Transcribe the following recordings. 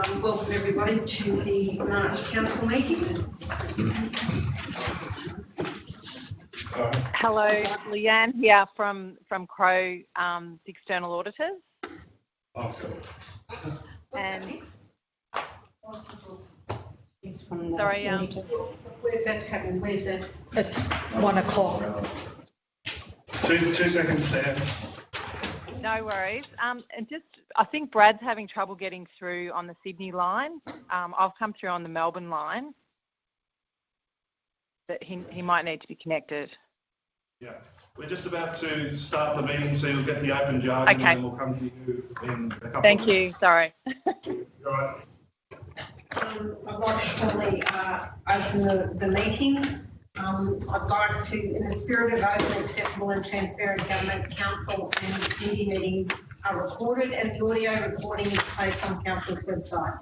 Welcome everybody to the March Council meeting. Hello, Leanne here from Crow, the external auditors. Okay. And Sorry, where's that happening? Where's that? It's 1 o'clock. Two seconds, Dan. no worries. And I think Brad's having trouble getting through on the Sydney line. I've come through on the Melbourne line, but he might need to be connected. Yeah, we're just about to start the meeting, so you'll get the open jargon, Okay. and then we'll come to you in a couple Thank of you. minutes. Sorry. All right. I'd like to formally open the meeting. I'd like to, in the spirit of open, acceptable and transparent government, council and committee meetings are recorded and the audio recording is placed on council's website.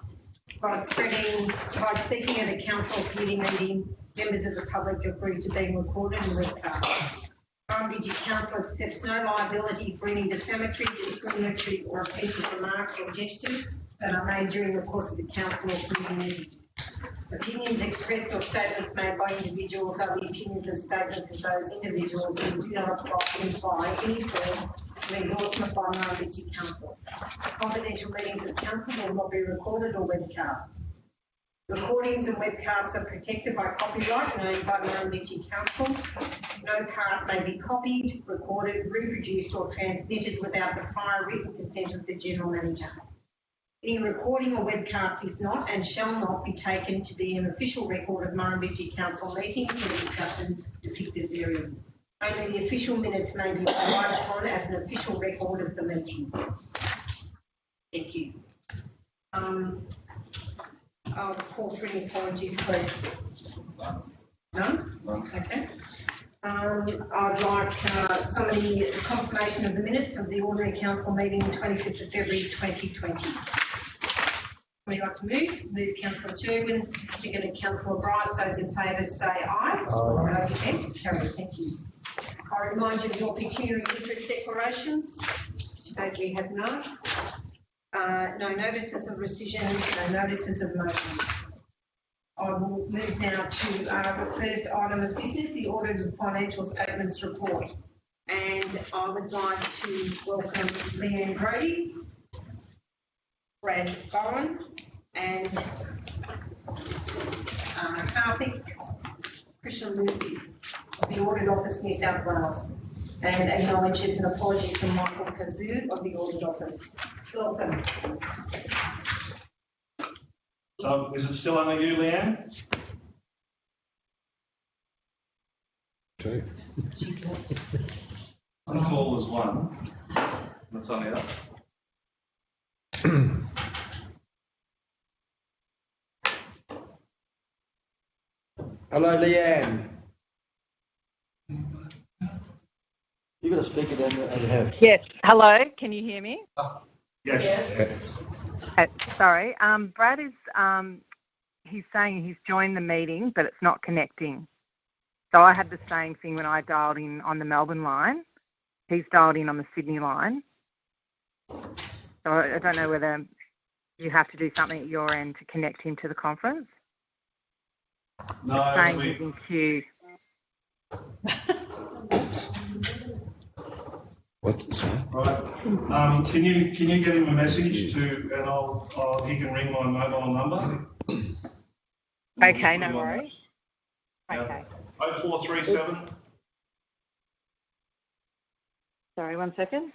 By speaking at a council committee meeting, members of the public agree to being recorded and webcast. Murrumbidgee Council accepts no liability for any defamatory, discriminatory or offensive remarks or gestures that are made during the course of the council or committee meeting. Opinions expressed or statements made by individuals are the opinions and statements of those individuals and do not imply any form of endorsement by Murrumbidgee Council. Confidential meetings of council will not be recorded or webcast. Recordings and webcasts are protected by copyright and owned by Murrumbidgee Council. No part may be copied, recorded, reproduced or transmitted without the prior written consent of the General Manager. Any recording or webcast is not and shall not be taken to be an official record of Murrumbidgee Council meetings or discussions depicted therein. Only the official minutes may be relied upon as an official record of the meeting. Thank you. I'll call for any apologies, please. None? Okay. I'd like somebody confirmation of the minutes of the ordinary council meeting 25th of February 2020. Would you like to move? Move Councillor Turbin, seconded Councillor Bryce. Those in favour say aye. Those against, carried. Thank you. I remind you of your pecuniary interest declarations. Today we have none. No notices of rescission, no notices of motion. I will move now to the first item of business, the audited financial statements report. And I would like to welcome Leanne Brody, Brad Bowen, and Karthik Krishnamurthy of the Audit Office, New South Wales, and acknowledges an apology from Michael Kazoo of the Audit Office. Welcome. So, is it still under you, Leanne? Two. On call is one. That's only us. Hello, Leanne. You got a speaker down there? Oh, you have. Yes. Hello. Can you hear me? Yes. Yeah. Sorry. Brad is he's saying he's joined the meeting, but it's not connecting. So I had the same thing when I dialed in on the Melbourne line. He's dialed in on the Sydney line. So I don't know whether you have to do something at your end to connect him to the conference. No, It's saying he's in queue. What's the sound? right. Can you get him a message to, and he can ring my mobile number. Okay, no worries. Okay. 0437. Sorry, 1 second.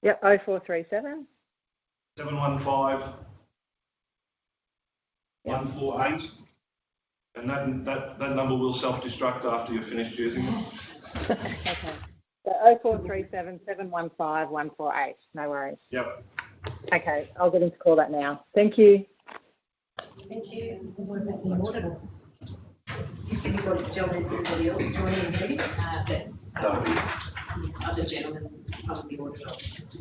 Yep, 0437. 715 148, and that number will self-destruct after you've finished using it. Okay. So 0437 715 148. No worries. Yep. Okay, I'll get him to call that now. Thank you. Thank you. What about the auditor? You said you've got a gentleman, everybody else joining the meeting? Other gentlemen from the audit office.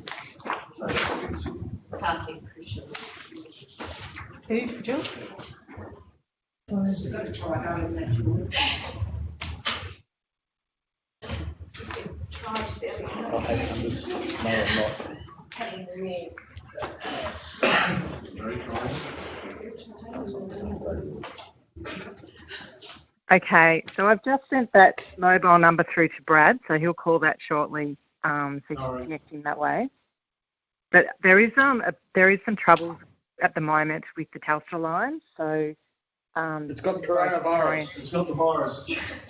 Karthik Krishnamurthy. Who, Jill? Well, you've got to try harder than that, Jill. Try to be I have numbers. No, I'm not. having the Very trying. Okay, so I've just sent that mobile number through to Brad, so he'll call that shortly, so you All can right. connect in that way. But there is some troubles at the moment with the Telstra line, so It's got coronavirus. It's got the virus.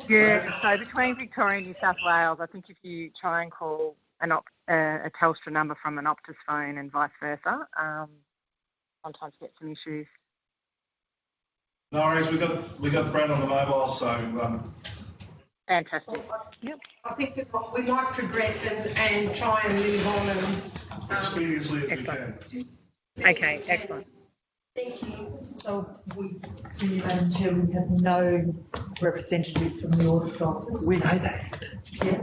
yeah. So between Victoria and New South Wales, I think if you try and call a Telstra number from an Optus phone and vice versa, sometimes get some issues. No worries, we got Brad on the mobile, so Fantastic. Yep. I think that we might progress and try and move on and. expeditiously as we Excellent. can. Okay, excellent. Thank you. So we, through you, Madam Chair, we have no representative from the audit office. We know that. Yeah.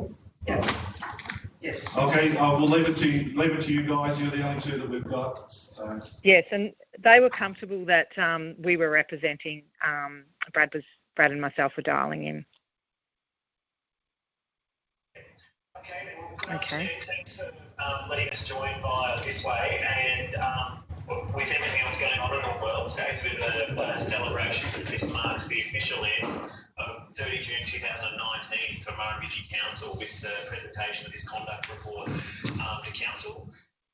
Yes. Okay, we'll leave it to you guys. You're the only two that we've got. So Yes, and they were comfortable that we were Brad and myself were dialing in. Okay, well, good Okay. afternoon. Thanks for letting us join via this way. And with everything else going on in the world, today's a bit of a celebration. This marks the official end of 30 June 2019 for Murrumbidgee Council with the presentation of this conduct report to Council.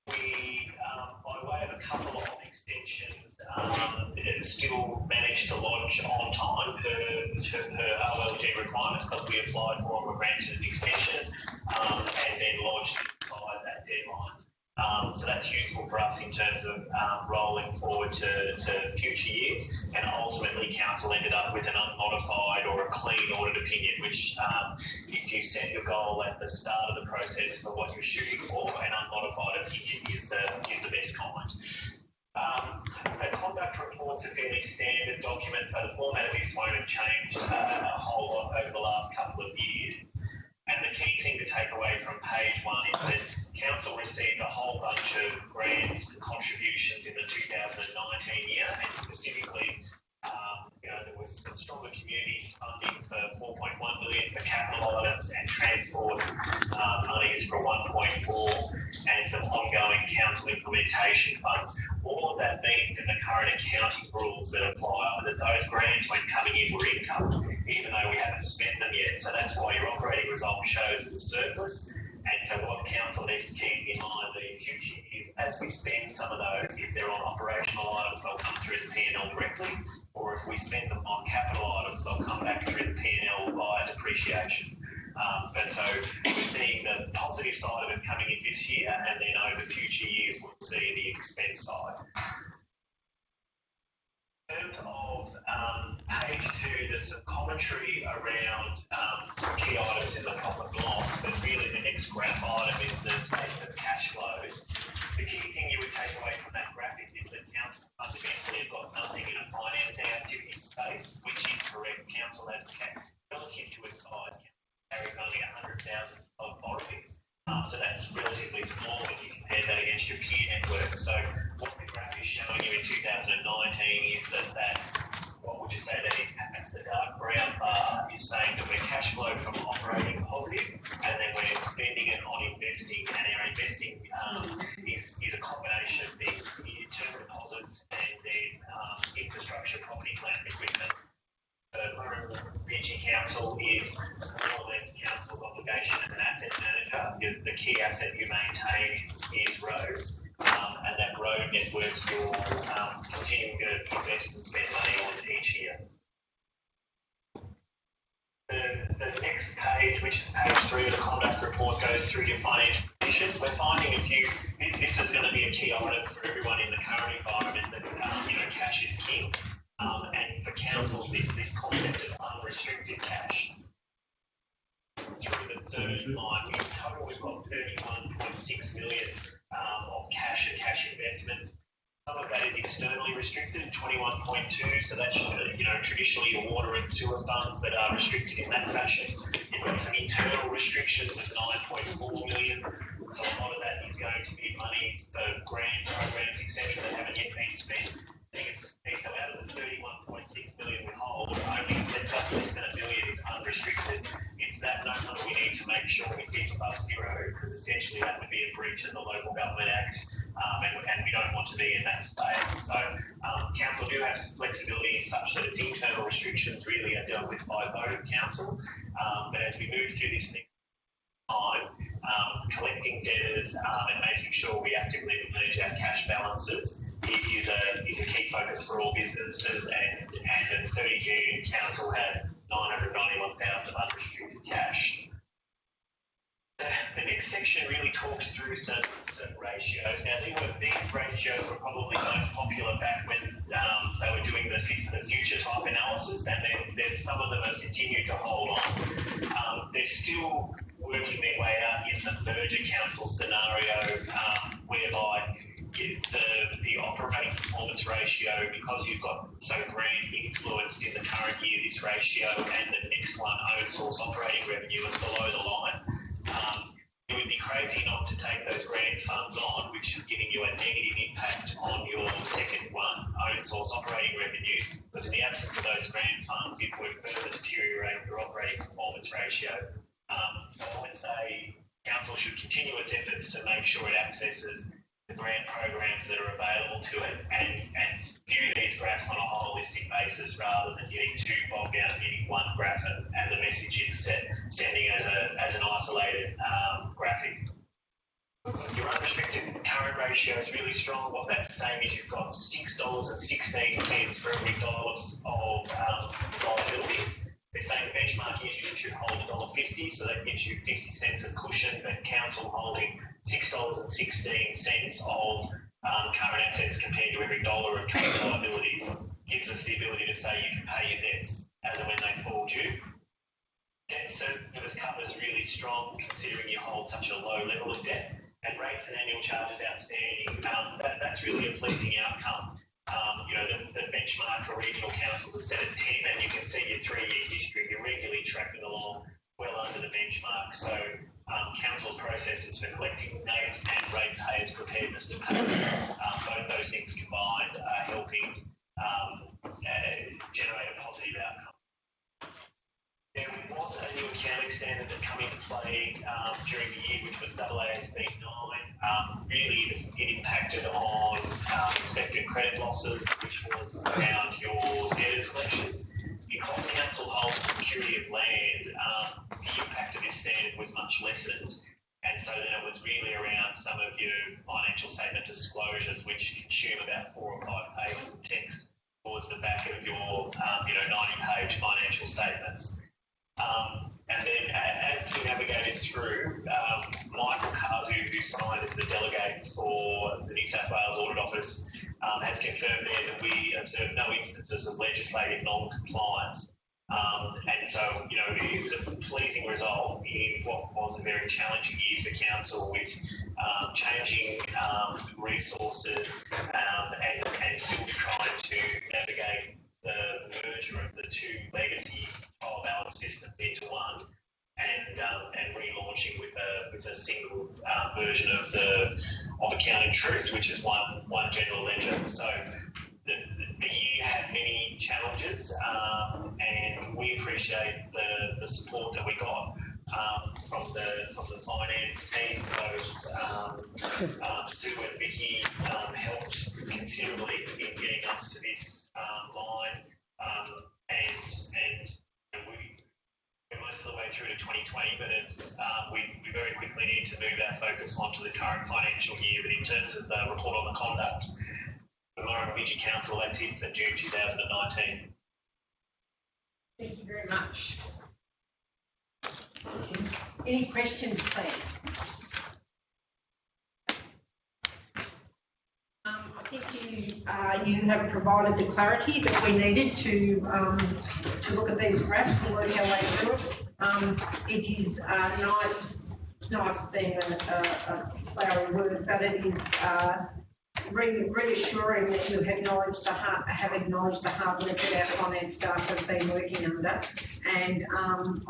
We, by way of a couple of extensions, still managed to lodge on time per OLG requirements because we applied for and were granted an extension and then lodged inside that deadline. So that's useful for us in terms of rolling forward to future years, and ultimately Council ended up with an unmodified or a clean audit opinion, which if you set your goal at the start of the process for what you're shooting for, an unmodified opinion is the best kind. The conduct reports are fairly standard documents, so the format of this won't have changed a whole lot over the last couple of years. And the key thing to take away from page one is that Council received a whole bunch of grants and contributions in the 2019 year, and specifically, there was some stronger communities funding for 4.1 million for capital items and transport monies for 1.4, and some ongoing council implementation funds. All of that means in the current accounting rules that apply that those grants, when coming in, were income, even though we haven't spent them yet. So that's why your operating result shows as a surplus. And so what Council needs to keep in mind in future is, as we spend some of those, if they're on operational items, they'll come through the P&L directly, or if we spend them on capital items, they'll come back through the P&L via depreciation. And so we're seeing the positive side of it coming in this year, and then over future years we'll see the expense side. In terms of page two, there's some commentary around some key items in the profit and loss, but really the next graph item is the statement of cash flows. The key thing you would take away from that graphic is that Council fundamentally have got nothing in a financing activity space, which is correct. Council has, relative to its size, carries only 100,000 of borrowings. So that's relatively small when you compare that against your peer network. So what the graph is showing you in 2019 is that what would you say that is? That's the dark brown bar. You're saying that we're cash flow from operating positive, and then we're spending it on investing, and our investing is a combination of things, term deposits and then infrastructure, property, plant, and equipment. Murrumbidgee Council is more or less Council's obligation as an asset manager. The key asset you maintain is roads, and that road network you're continuing to invest and spend money on each year. The next page, which is page 3 of the conduct report, goes through your financial position. We're finding this is going to be a key item for everyone in the current environment that cash is king. And for councils, this concept of unrestricted cash. Through the third line, in total we've got 31.6 million of cash and cash investments. Some of that is externally restricted, 21.2, so that's traditionally your water and sewer funds that are restricted in that fashion. You've got some internal restrictions of 9.4 million, so a lot of that is going to be monies for grant programs, etc., that haven't yet been spent. So out of the 31.6 million we hold, only just less than $1 million is unrestricted. It's that number we need to make sure we keep above zero, because essentially that would be a breach of the Local Government Act, and we don't want to be in that space. So council do have some flexibility such that its internal restrictions really are dealt with by vote of council. But as we move through this next time, collecting debtors and making sure we actively manage our cash balances is a key focus for all businesses. And at 30 June, council had 991,000 of unrestricted cash. The next section really talks through some ratios. Now, these ratios were probably most popular back when they were doing the fit for the future type analysis, and then some of them have continued to hold on. They're still working their way out in the merger council scenario, whereby the operating performance ratio, because you've got so grant influenced in the current year, this ratio, and the next one, own source operating revenue, is below the line. It would be crazy not to take those grant funds on, which is giving you a negative impact on your second one, own source operating revenue, because in the absence of those grant funds, it would further deteriorate your operating performance ratio. So I would say council should continue its efforts to make sure it accesses the grant programs that are available to it and view these graphs on a holistic basis rather than getting too bogged down in getting one graph and the message it's sending as an isolated graphic. Your unrestricted current ratio is really strong. What that's saying is you've got $6.16 for every dollar of liabilities. They're saying the benchmark is you should hold $1.50, so that gives you 50 cents of cushion, but council holding $6.16 of current assets compared to every dollar of current liabilities gives us the ability to say you can pay your debts as and when they fall due. Debt service cover is really strong considering you hold such a low level of debt, and rates and annual charges outstanding. That's really a pleasing outcome. The benchmark for regional councils is set at 10, and you can see your 3-year history. You're regularly tracking along well under the benchmark. So council's processes for collecting rates and ratepayers' preparedness to pay, both those things combined are helping generate a positive outcome. There was a new accounting standard that came into play during the year, which was AASB 9. Really, it impacted on expected credit losses, which was around your debtor collections. Because council holds security of land, the impact of this standard was much lessened. And so then it was really around some of your financial statement disclosures, which consume about 4 or 5 pages of text towards the back of your 90-page financial statements. And then as we navigated through, Michael Kazu, who signed as the delegate for the New South Wales Audit Office, has confirmed there that we observed no instances of legislative non-compliance. And so, it was a pleasing result in what was a very challenging year for council with changing resources and still trying to navigate the merger of the two legacy trial balance systems into one, and relaunching with a single version of accounting truth, which is one general ledger. So the year had many challenges, and we appreciate the support that we got from the finance team. Both Sue and Vicky helped considerably in getting us to this line, and we're most of the way through to 2020, but we very quickly need to move our focus onto the current financial year. But in terms of the report on the conduct, the Murrumbidgee Council, that's it for June 2019. Thank you very much. Any questions, please? I think you have provided the clarity that we needed to look at these graphs and work our way through it. It is nice being a flowery word, but it is reassuring that you have acknowledged the hard work that our finance staff have been working under, and I'm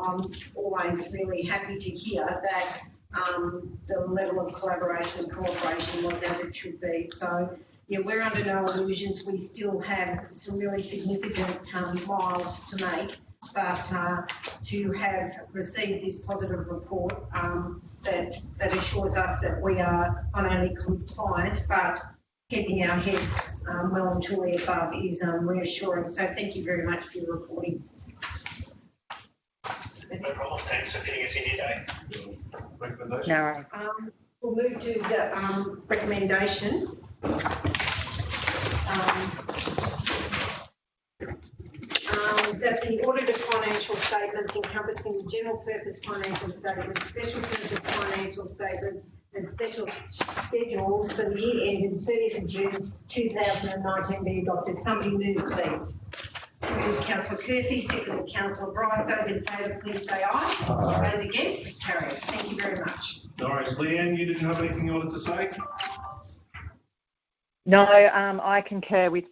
always really happy to hear that the level of collaboration and cooperation was as it should be. So, yeah, we're under no illusions. We still have some really significant miles to make, but to have received this positive report that assures us that we are not only compliant but keeping our heads well and truly above is reassuring. So thank you very much for your reporting. No problem. Thanks for fitting us in here, Dave. Recommendation? No worries. We'll move to the recommendation. That the audited financial statements encompassing the general purpose financial statements, special purpose financial statements, and special schedules for the year ended 30th of June 2019 be adopted. Somebody move, please. Moved Councillor Curthy, seconded Councillor Bryce. Those in favour, please say aye. Those against, carried. Thank you very much. No worries. Leanne, you didn't have anything you wanted to say? No, I concur with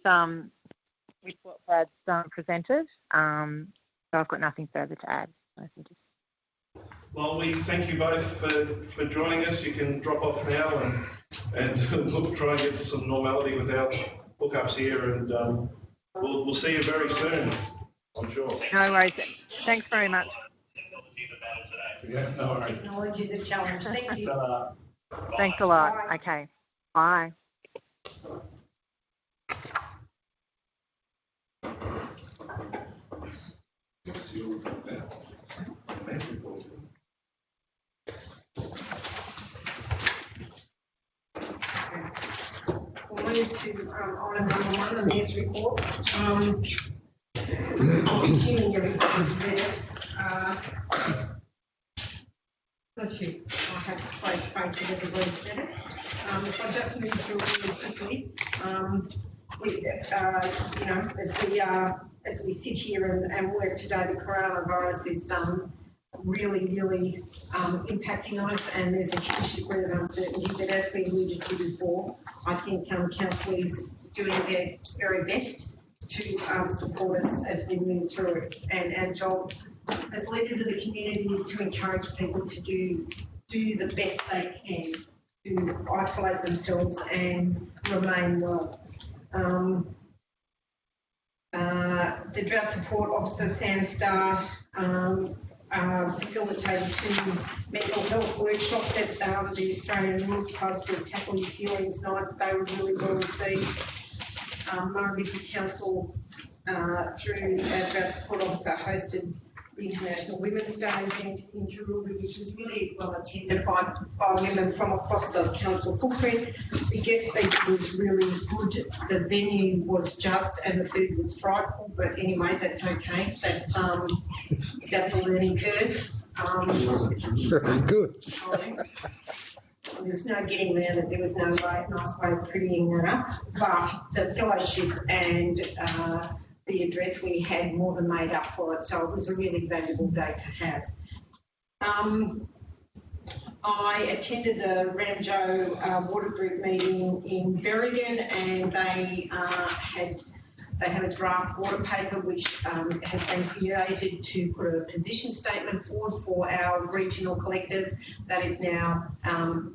what Brad's presented. So I've got nothing further to add. Well, we thank you both for joining us. You can drop off now and look, try and get to some normality with our hookups here, and we'll see you very soon, I'm sure. No worries. Thanks very much. Technology's a battle today. Yeah, no worries. Technology is a challenge. Thank you. Ta-da. Thanks a lot. Bye. Okay. Bye. We'll move to item number 1, the mayor's report. I'm assuming everybody's read it. Bless you. I have to play faith that everybody's read it. If I just move through really quickly, as we sit here and work today, the coronavirus is really impacting on us, and there's a huge degree of uncertainty. But as we alluded to before, I think council is doing their very best to support us as we move through it. And our job as leaders of the community is to encourage people to do the best they can to isolate themselves and remain well. The Drought Support Officer, Sam Starr, facilitated 2 mental health workshops at the Australian Rules Clubs to tackle your feelings nights. They were really well received. Murrumbidgee Council, through our Drought Support Officer, hosted the International Women's Day event in Murrumbidgee, which was really well attended by women from across the council footprint. The guest speaker was really good. The venue was just, and the food was frightful. But anyway, that's okay. That's a learning curve. Very good. There's no getting around it. There was no nice way of prettying that up. But the fellowship and the address we had more than made up for it, so it was a really valuable day to have. I attended the Ramjo Water Group meeting in Berrigan, and they have a draft water paper which has been created to put a position statement forward for our regional collective. That is now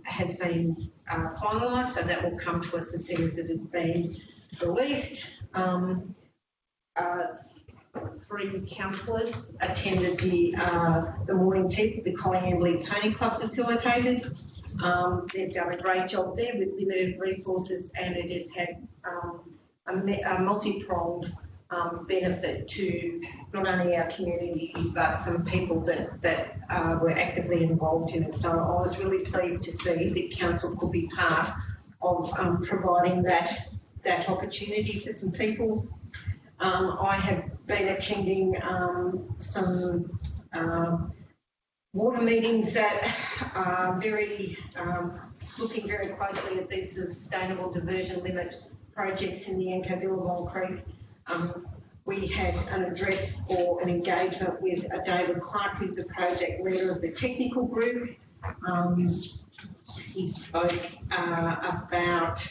has been finalised, so that will come to us as soon as it has been released. 3 councillors attended the morning tea the Collinghamley Pony Club facilitated. They've done a great job there with limited resources, and it has had a multi-pronged benefit to not only our community but some people that were actively involved in it. So I was really pleased to see that council could be part of providing that opportunity for some people. I have been attending some water meetings that are looking very closely at these sustainable diversion limit projects in the Enco-Billabong Creek. We had an address or an engagement with David Clark, who's the project leader of the technical group. He spoke about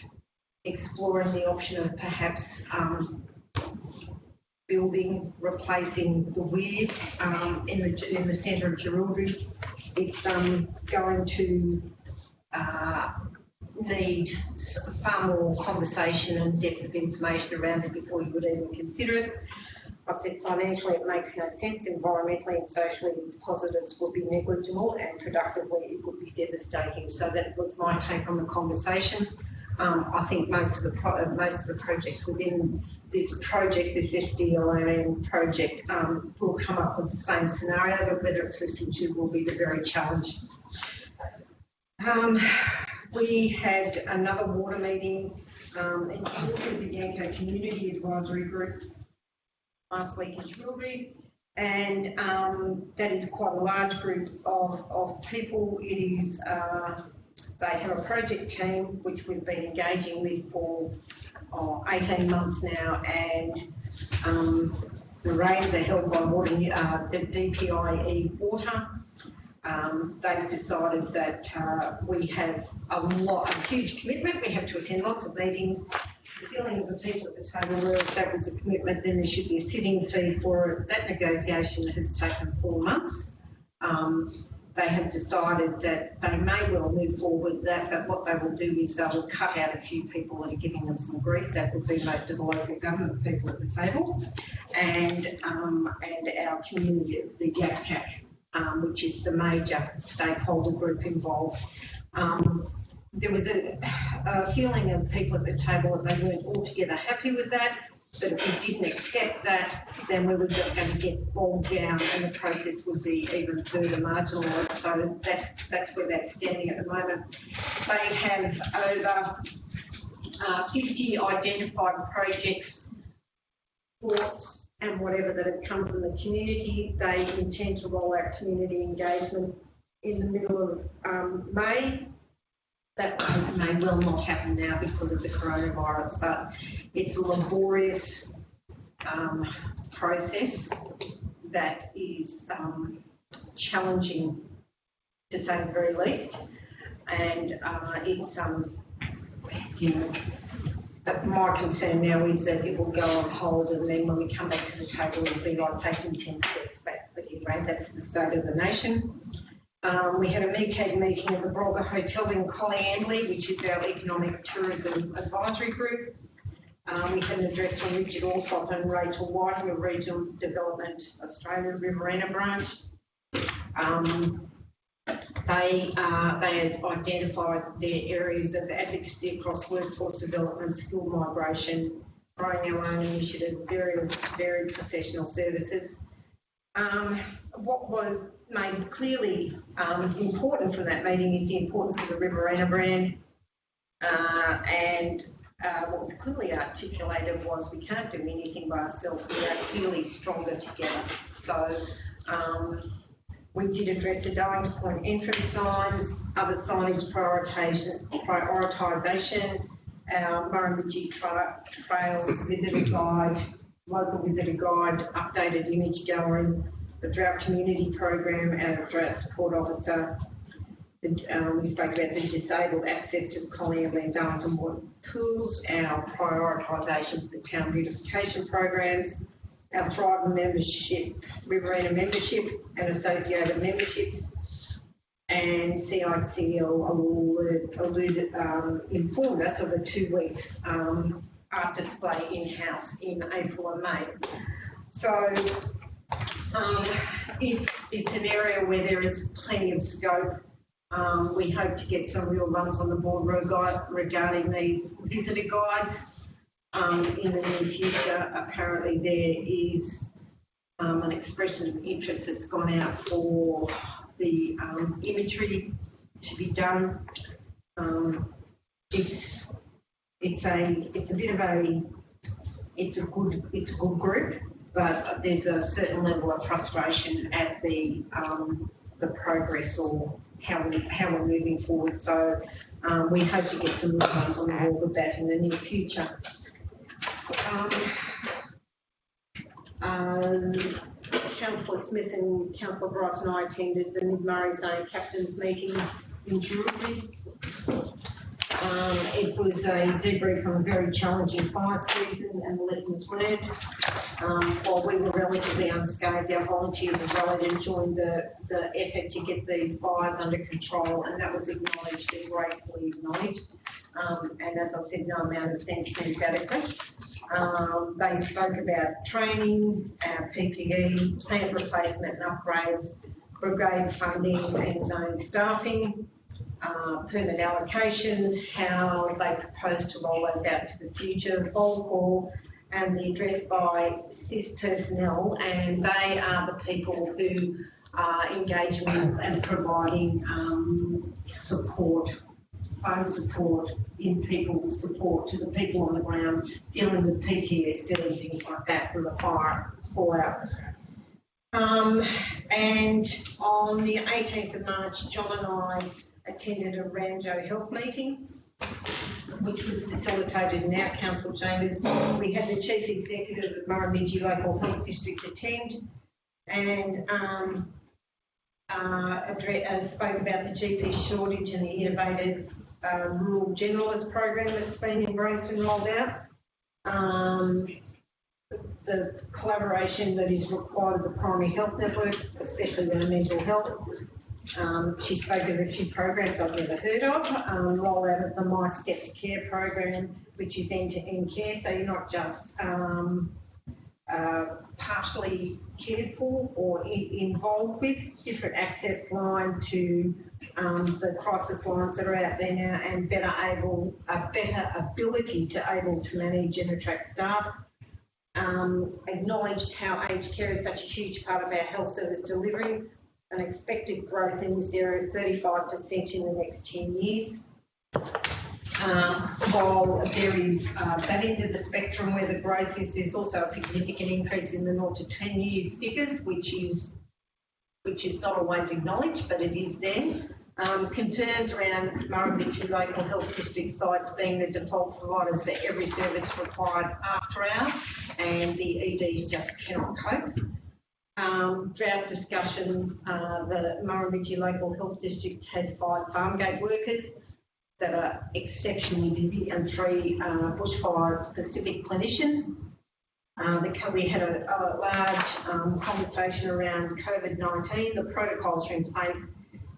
exploring the option of perhaps replacing the weir in the centre of Jerilderie. It's going to need far more conversation and depth of information around it before you would even consider it. I said financially it makes no sense, environmentally and socially its positives would be negligible, and productively it would be devastating. So that was my take on the conversation. I think most of the projects within this project, this SDLAN project, will come up with the same scenario, but whether it's listened to will be the very challenge. We had another water meeting in Shilbury, the Yanko Community Advisory Group last week in Shilbury, and that is quite a large group of people. It is, they have a project team which we've been engaging with for 18 months now, and the reins are held by water, the DPIE Water. They've decided that we have a huge commitment. We have to attend lots of meetings. The feeling of the people at the table were if that was a commitment, then there should be a sitting fee for it. That negotiation has taken 4 months. They have decided that they may well move forward with that, but what they will do is they will cut out a few people that are giving them some grief. That will be most of the local government people at the table, and our community, the YACTAC, which is the major stakeholder group involved. There was a feeling of people at the table that they weren't altogether happy with that, but if we didn't accept that, then we were just going to get bogged down and the process would be even further marginalised. So that's where that's standing at the moment. They have over 50 identified projects, thoughts and whatever that have come from the community. They intend to roll out community engagement in the middle of May. That may well not happen now because of the coronavirus, but it's a laborious process that is challenging, to say the very least, and it's but my concern now is that it will go on hold, and then when we come back to the table, it'll be like taking 10 steps back. But anyway, that's the state of the nation. We had a MECAG meeting at the Brolga Hotel in Colliambley, which is our Economic Tourism Advisory Group. We had an address from Richard Alsop and Rachel Whiting of Regional Development Australia Riverina branch. They had identified their areas of advocacy across workforce development, skill migration, growing our own initiative, very professional services. What was made clearly important from that meeting is the importance of the Riverina brand, and what was clearly articulated was we can't do anything by ourselves, we are clearly stronger together. So we did address the Darlington Point entrance signs, other signage prioritisation, our Murrumbidgee Trails visitor guide, local visitor guide, updated image gallery, the drought community program, and a drought support officer. We spoke about the disabled access to the Colliambley and Darlington water pools, our prioritisation for the town beautification programs, our Thrive membership, Riverina membership and associated memberships, and CICL informed us of the 2 weeks art display in-house in April and May. So it's an area where there is plenty of scope. We hope to get some real runs on the board regarding these visitor guides in the near future. Apparently there is an expression of interest that's gone out for the imagery to be done. It's a good group, but there's a certain level of frustration at the progress or how we're moving forward. So we hope to get some good ones on the board with that in the near future. Councillor Smith and Councillor Bryce and I attended the Mid-Murray Zone Captains meeting in Murrumbidgee. It was a debrief on a very challenging fire season and the lessons learned. While we were relatively unscathed, our volunteers have rallied and joined the effort to get these fires under control, and that was acknowledged and gratefully acknowledged. And as I said, no amount of thanks seems adequate. They spoke about training, PPE, plant replacement and upgrades, brigade funding and zone staffing. permit allocations, how they propose to roll those out to the future, roll call, and the address by CIS personnel, and they are the people who are engaging with and providing support, phone support, in people support to the people on the ground dealing with PTSD and things like that from the fire fallout. And on the 18th of March, John and I attended a Ranjo Health meeting, which was facilitated in our council chambers. We had the Chief Executive of Murrumbidgee Local Health District attend and spoke about the GP shortage and the innovative rural generalist program that's been embraced and rolled out. The collaboration that is required of the primary health networks, especially around mental health. She spoke of a few programs I've never heard of, rollout of the My Step to Care program, which is end-to-end care, so you're not just partially cared for or involved with, different access line to the crisis lines that are out there now, and a better ability to able to manage and attract staff. Acknowledged how aged care is such a huge part of our health service delivery, an expected growth in this area of 35% in the next 10 years. While there is that end of the spectrum where the growth is, there's also a significant increase in the 0 to 10 years figures, which is not always acknowledged, but it is there. Concerns around Murrumbidgee Local Health District sites being the default providers for every service required after hours, and the EDs just cannot cope. Drought discussion, the Murrumbidgee Local Health District has 5 farm gate workers that are exceptionally busy and 3 bushfire specific clinicians. We had a large conversation around COVID-19. The protocols are in place.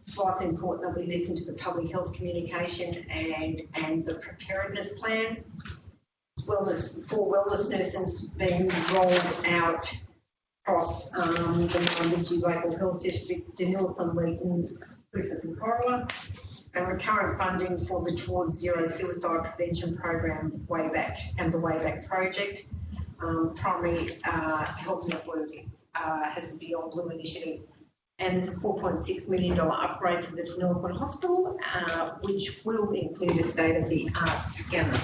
It's vitally important that we listen to the public health communication and the preparedness plans. 4 wellness nurses being rolled out across the Murrumbidgee Local Health District, Denilton, Wheaton, Griffith and Corolla, and recurrent funding for the Towards Zero Suicide Prevention Program the Way Back project. Primary Health Network has a Beyond Blue initiative, and there's a $4.6 million upgrade for the Denilton Hospital, which will include a state-of-the-art scanner.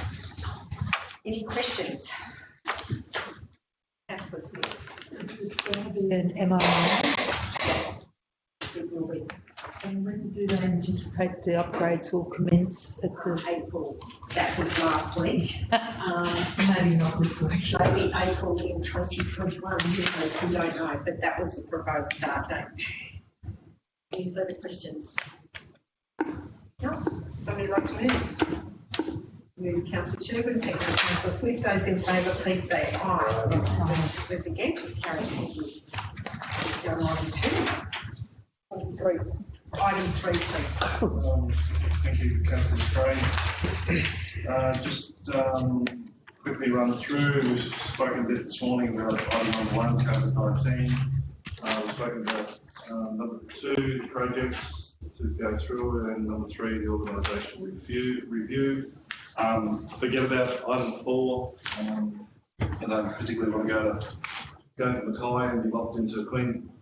Any questions? Councillor Smith. There's going to be an MRI. It will be And when do they anticipate the upgrades will commence at the... April. That was last week. Maybe not this week. Maybe April in 2021, because we don't know, but that was the proposed start date. Any further questions? No? Somebody like to move? Move Councillor Sherwood, second Councillor Smith. Those in favour, please say aye. Those against, carried. Thank you. Go on to item 3, please. Thank you, Councillor Crane. Just quickly run through. We've spoken a bit this morning about item number 1, COVID-19. We've spoken about number 2, the projects to go through, and number 3, the organisational review. Forget about item 4. I don't particularly want to go to Mackay and be locked into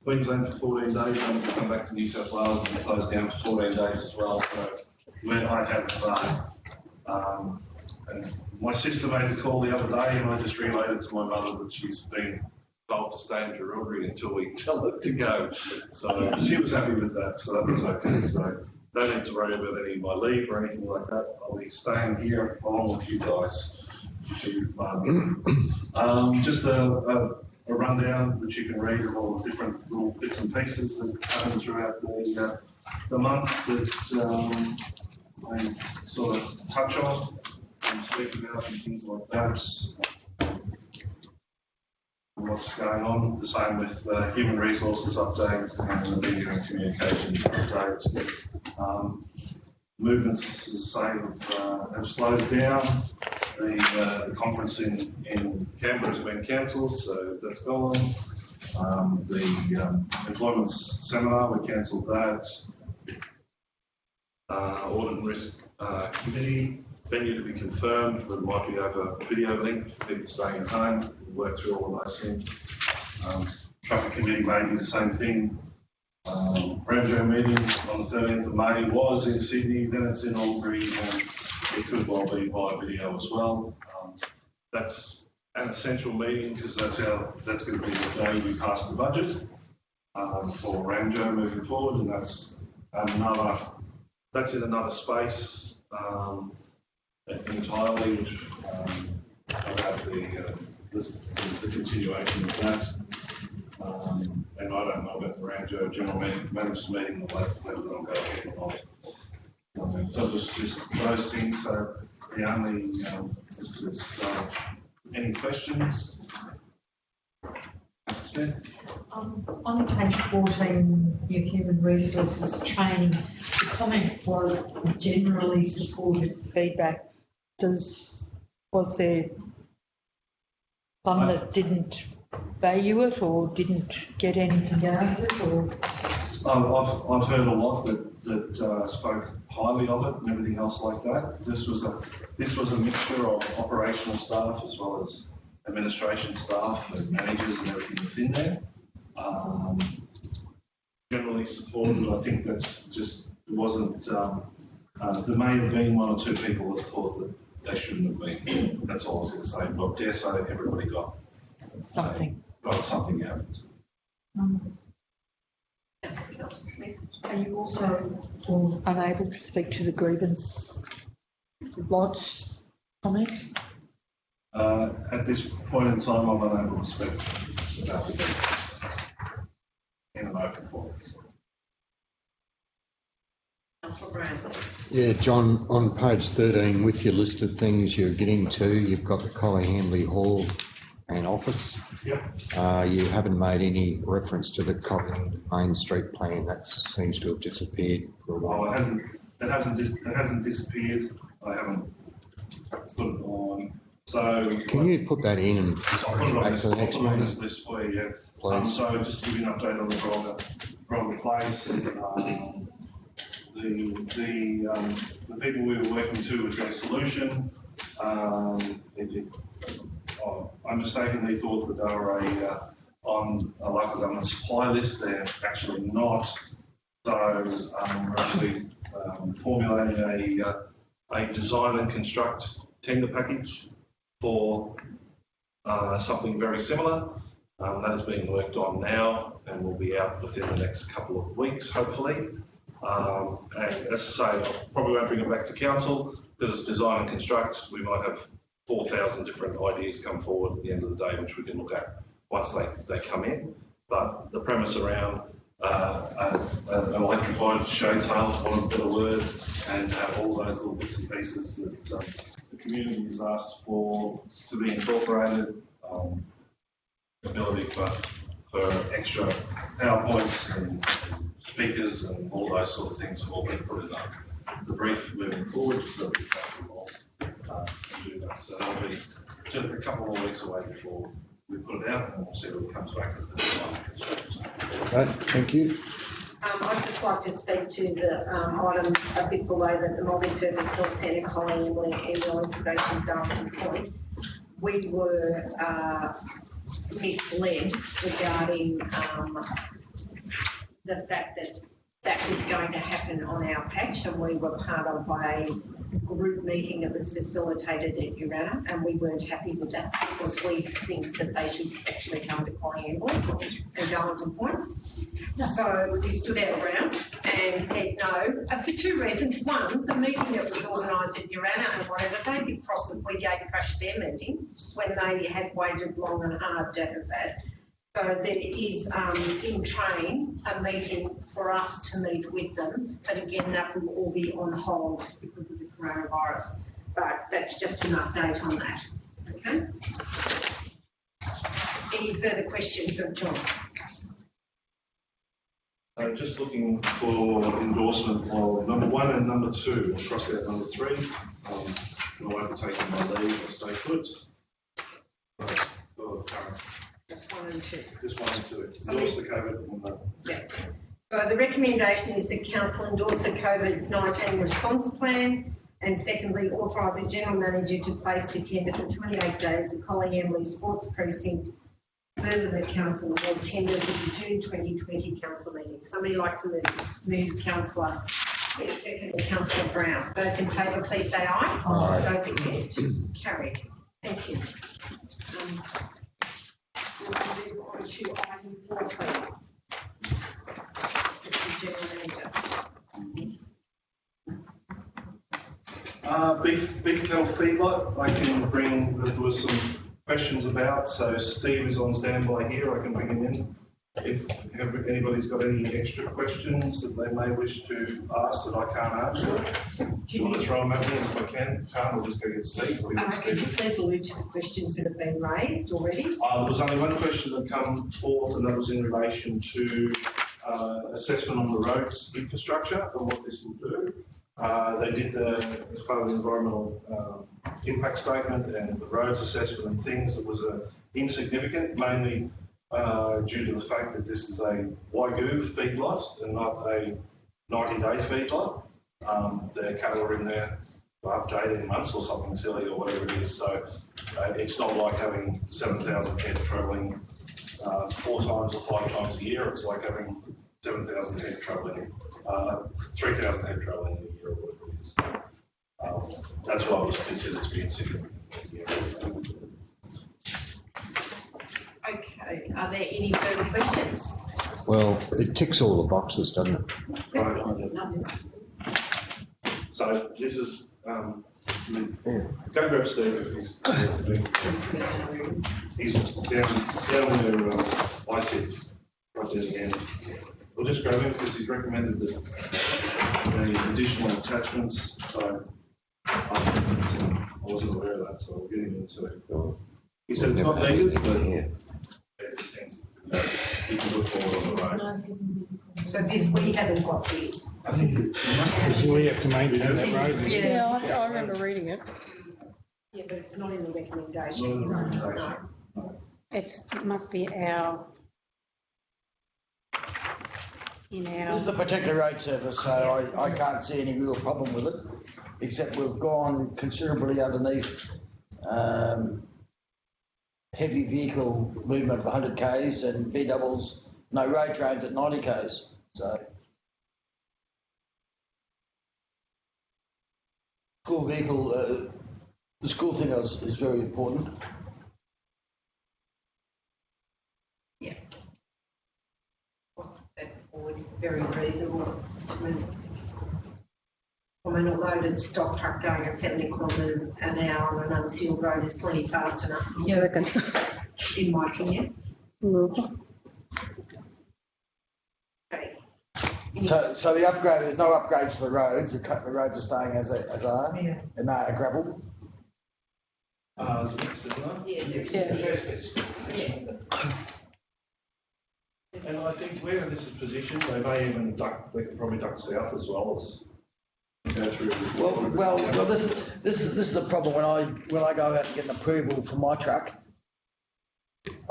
Queensland for 14 days, and come back to New South Wales and be closed down for 14 days as well. So where I have fun. And my sister made a call the other day, and I just relayed it to my mother that she's been told to stay in Jerilderie until we tell her to go. So she was happy with that, so that was okay. So don't need to worry about any of my leave or anything like that. I'll be staying here along with you guys. It should be fun. Just a rundown which you can read of all the different little bits and pieces that happen throughout the month that I sort of touch on and speak about and things like that. What's going on, the same with human resources updates and the media and communications updates. Movements, as I say, have slowed down. The conference in Canberra has been cancelled, so that's gone. The employment seminar, we cancelled that. Audit and Risk Committee, venue to be confirmed, but it might be over video link for people staying at home. We'll work through all of those things. Traffic Committee may be the same thing. Ramjo meeting on the 13th of May was in Sydney, then it's in Albury, and it could well be via video as well. That's an essential meeting because that's going to be the day we pass the budget for Ramjo moving forward, and that's in another space entirely, which about the continuation of that. And I don't know about the Ramjo General Managers meeting, whether that'll go ahead or not. So just those things. So the only, any questions? Mr. Smith? On page 14, your human resources training, the comment was generally supportive feedback. Was there some that didn't value it or didn't get anything out of it? Or I've heard a lot that spoke highly of it and everything else like that. This was a mixture of operational staff as well as administration staff and managers and everything within there. Generally supported. I think that's just it wasn't. There may have been one or two people that thought that they shouldn't have been. That's all I was going to say. But I dare say everybody got something. Got something out of it. Are you also unable to speak to the grievance lodge comment? At this point in time, I'm unable to speak about the in an open forum. Yeah, John, on page 13, with your list of things you're getting to, you've got the Collie Hamley Hall and office. Yep. You haven't made any reference to the Cotton Main Street plan. That seems to have disappeared for a while. It hasn't disappeared. I haven't put it on. So can you put that in and I'll put it on back this, to the next on this meeting? list for you. Yeah. Please. So just to give you an update on the Bromley Place, the people we were working to with their solution, unmistakably thought that they were on a local government supply list. They're actually not. So we're actually formulating a design and construct tender package for something very similar. That is being worked on now and will be out within the next couple of weeks, hopefully. And as I say, I probably won't bring it back to council because it's design and construct. We might have 4,000 different ideas come forward at the end of the day, which we can look at once they come in. But the premise around an electrified shade sail, for want of a better word, and have all those little bits and pieces that the community has asked for to be incorporated, ability for extra PowerPoints and speakers and all those sort of things have all been put in the brief moving forward, so that we can do that. So that'll be just a couple more weeks away before we put it out, and we'll see what it comes back with. Right, thank you. I'd just like to speak to the item a bit below that, the multi-purpose health centre, Collie Hamley ambulance station, Darwin Point. We were misled regarding the fact that that was going to happen on our patch, and we were part of a group meeting that was facilitated at Urana, and we weren't happy with that because we think that they should actually come to Collie Hamley and Darlington Point. So we stood our ground and said no, for two reasons. One, the meeting that was organised at Urana and whatever, they'd be cross if we gave crash their meeting when they had waited long and hard to have that. So there is in train a meeting for us to meet with them, but again that will all be on hold because of the coronavirus. But that's just an update on that. Okay. Any further questions of John? So just looking for endorsement of number 1 and number 2. I'll cross out number 3. I won't be taking my leave or stay put. Right. Just 1 and 2. This 1 and 2. Endorse the COVID. Yeah. So the recommendation is that council endorse a COVID-19 response plan, and secondly, authorise the general manager to place to tender for 28 days the Collie Emily Sports Precinct. Further, the council will tender for the June 2020 council meeting. Somebody like to move Councillor Smith, second Councillor Brown. Those in favour, please say aye. Aye. Those against, carried. Thank you. We'll move on to item 4, please. Mr. General Manager. Beef cattle feedlot, I can bring, there was some questions about, so Steve is on standby here, I can bring him in. If anybody's got any extra questions that they may wish to ask that I can't answer, do you want to throw them at me? If I can't, we'll just go get Steve. Could you please allude to the questions that have been raised already? There was only one question that come forth, and that was in relation to assessment on the roads infrastructure and what this will do. They did as part of the environmental impact statement and the roads assessment and things that was insignificant, mainly due to the fact that this is a Wagyu feedlot and not a 90-day feedlot. The cattle are in there for up to 18 months or something silly or whatever it is. So it's not like having 7,000 head travelling 4 times or 5 times a year. It's like having 7,000 head travelling, 3,000 head travelling a year or whatever it is. That's why it was considered to be insignificant. Okay, are there any further questions? Well, it ticks all the boxes, doesn't it? So this is, go grab Steve if he's down where I sit, right there again. We'll just grab him because he's recommended the additional attachments, so I wasn't aware of that, so we'll get him into it. He said it's not needed, but Yeah. he can look forward on the road. So this, we haven't got this. I think it must Because we have to maintain that road. Yeah, I remember reading it. Yeah, but it's not in the recommendation. Not in the recommendation. No. It must be our. This is a particular road service, so I can't see any real problem with it, except we've gone considerably underneath heavy vehicle movement of 100 k's and B doubles, no road trains at 90 k's. So school vehicle, the school thing is very important. Yeah. It's very reasonable. I mean, a loaded stock truck going at 70 kilometres an hour on an unsealed road is plenty fast enough. Yeah, I reckon. In my opinion. Okay. So the upgrade, there's no upgrades to the roads. The roads are staying as are, Yeah. and they are gravel. There's a mix, isn't there? Yeah, there's. Yeah. And I think where this is positioned, they may even they could probably duck south as well as go through. Well, this is the problem when I go out and get an approval for my truck.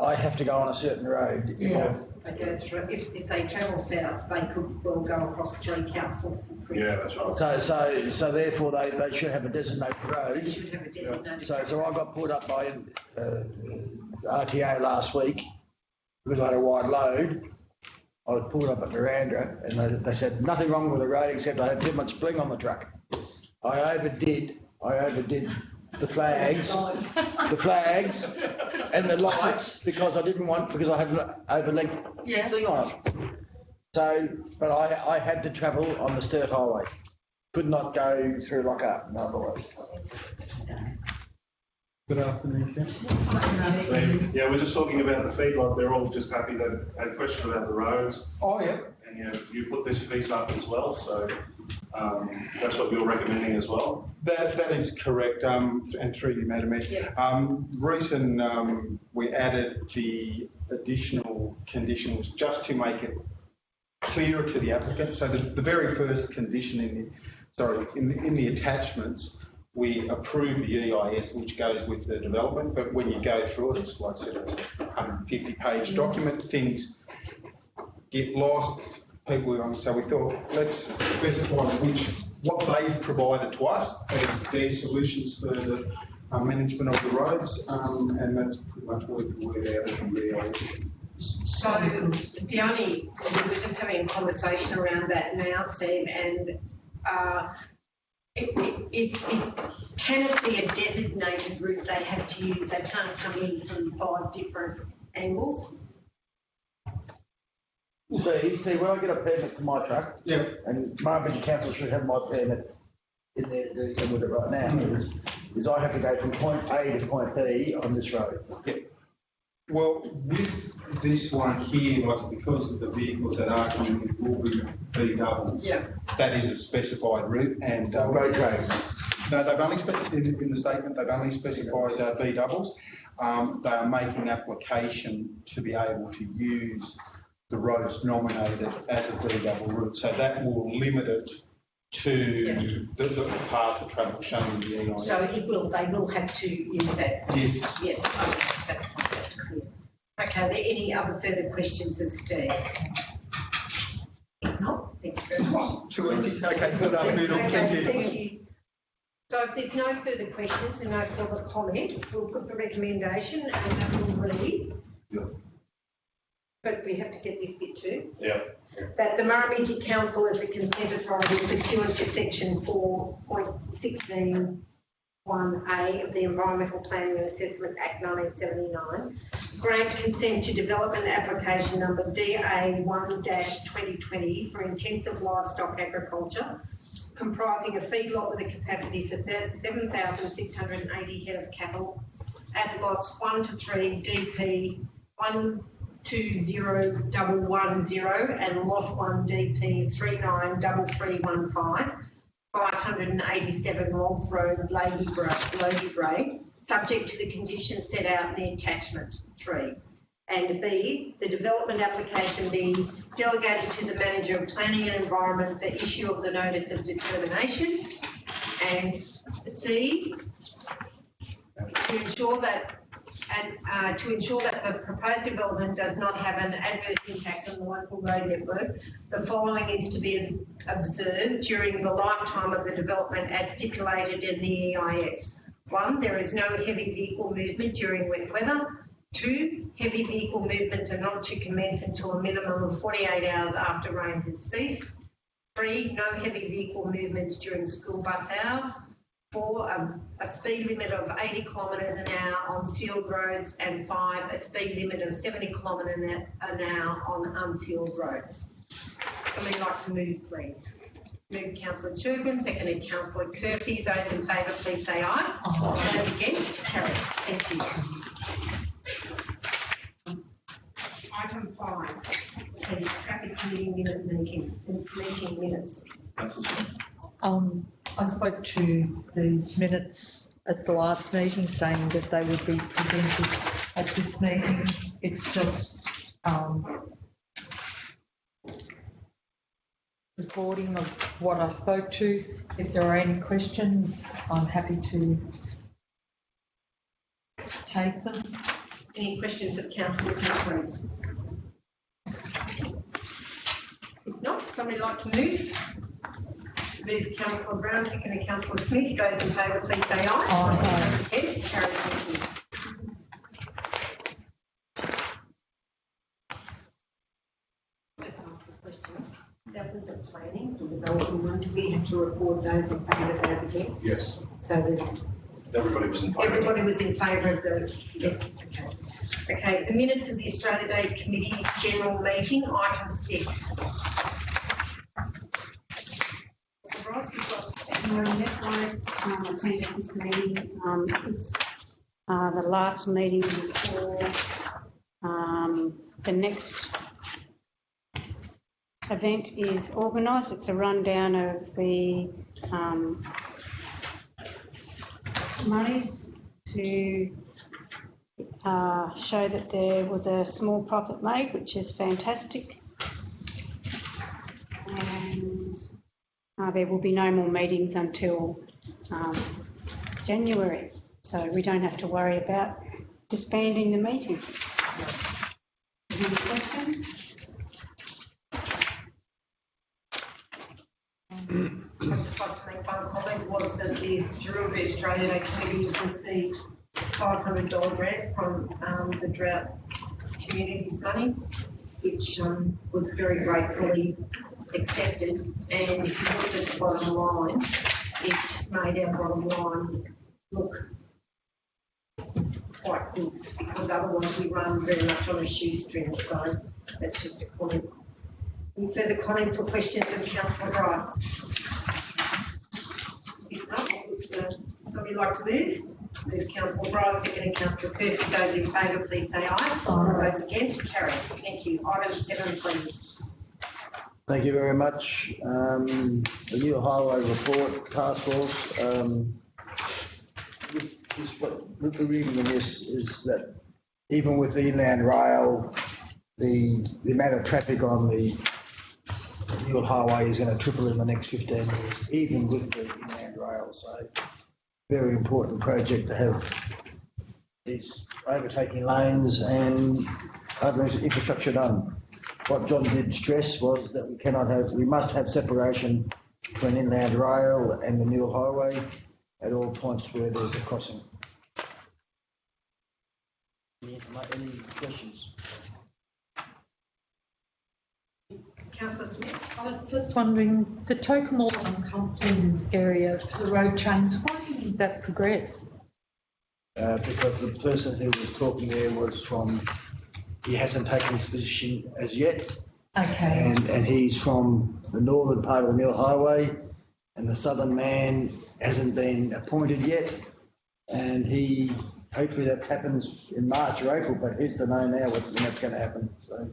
I have to go on a certain road. Yeah, they go through, if they travel south, they could well go across 3 council. Yeah, that's right. So therefore they should have a designated They road. should have a designated. So I got pulled up by RTA last week because I had a wide load. I was pulled up at Miranda and they said nothing wrong with the road except I had too much bling on the truck. I overdid the flags and the lights because I had over-length thing on it. So, but I had to travel on the Sturt Highway. Could not go through Lockhart, in other words. Good afternoon, Ken. Yeah, we're just talking about the feedlot. They're all just happy that had a question about the roads. Oh, yeah. And you put this piece up as well, so that's what you're recommending as well. That is correct, and through you, Madam Mayor. Reason we added the additional conditions just to make it clearer to the applicant. So the very first condition in the attachments, we approve the EIS, which goes with the development, but when you go through it, it's like I said, a 150-page document. Things get lost, people on. So we thought, let's specify what they've provided to us as their solutions for the management of the roads, and that's pretty much where they are from there. So we were just having a conversation around that now, Steve, and can it be a designated route they have to use? They can't come in from 5 different angles? Steve, when I get a permit for my truck, and Murrumbidgee Council should have my permit in there to do something with it right now, is I have to go from point A to point B on this road. Well, with this one here, like, because of the vehicles that are coming, it will be B doubles. Yeah. That is a specified route, and Road trains. no, they've only in the statement they've only specified B doubles. They are making application to be able to use the roads nominated as a B double route, so that will limit it to the path of travel shown in the EIS. So they will have to use that? Yes. Yes, okay, that's clear. Okay, are there any other further questions of Steve? If not, thank you very much. Too easy. Okay, good afternoon. Thank you. Thank you. So if there's no further questions and no further comment, we'll put the recommendation and that will read. Yeah. But we have to get this bit too. Yeah. That the Murrumbidgee Council is a consent authority pursuant to section 4.16 1A of the Environmental Planning and Assessment Act 1979, grant consent to development application number DA1-2020 for intensive livestock agriculture, comprising a feedlot with a capacity for 7,680 head of cattle at lots 1 to 3 DP 120110 and lot 1 DP 393315. 587 Rolfe Road, Lady Bray, subject to the conditions set out in the attachment 3. And B, the development application be delegated to the Manager of Planning and Environment for issue of the notice of determination. And C, to ensure that the proposed development does not have an adverse impact on the local road network, the following is to be observed during the lifetime of the development as stipulated in the EIS. 1, there is no heavy vehicle movement during wet weather. 2, heavy vehicle movements are not to commence until a minimum of 48 hours after rain has ceased. 3, no heavy vehicle movements during school bus hours. 4, a speed limit of 80 kilometres an hour on sealed roads, and 5, a speed limit of 70 kilometres an hour on unsealed roads. Somebody like to move, please? Moved Councillor Churgwin, seconded Councillor Kirby. Those in favour, please say aye. Those against, carried. Thank you. Item 5 is traffic committee meeting minutes. I spoke to these minutes at the last meeting saying that they would be presented at this meeting. It's just recording of what I spoke to. If there are any questions, I'm happy to take them. Any questions of Councillor Smith, please? If not, somebody like to move? Move Councillor Brown, seconded Councillor Smith. Those in favour, please say aye. Aye. Against, carried. Thank you. Just ask the question. That was a planning for development one. Do we have to record those in favour, those against? Yes. So there's Everybody was in favour. everybody was in favour of the, yes, okay. Okay, the minutes of the Australia Day Committee General Meeting, item 6. Ross, you've got Yes, I attended this meeting. It's the last meeting before the next event is organised. It's a rundown of the monies to show that there was a small profit made, which is fantastic. And there will be no more meetings until January, so we don't have to worry about disbanding the meeting. Any questions? just like to make one comment, was that the Murrumbidgee Australia Day Committee received $500 grant from the Drought Communities Money, which was very gratefully accepted. And if you look at the bottom line, it made our bottom line look quite good, because otherwise we run very much on a shoestring. So that's just a comment. Any further comments or questions of Councillor Bryce? If not, somebody like to move? Move Councillor Bryce, second Councillor Kirk. Those in favour, please say aye. Those against, carry. Thank you. Item 7, please. Thank you very much. The new highway report task force. With the reading of this is that even with the inland rail, the amount of traffic on the new highway is going to triple in the next 15 years, even with the inland rail. So, very important project to have these overtaking lanes and other infrastructure done. What John did stress was that we must have separation between inland rail and the new highway at all points where there's a crossing. Any questions? Councillor Smith. I was just wondering, the Tocumwal and Compton area for the road change, why didn't that progress? Because the person who was talking there he hasn't taken his position as yet. Okay. And he's from the northern part of the Mill Highway, and the southern man hasn't been appointed yet. And hopefully that happens in March or April, but who's to know now when that's going to happen. So.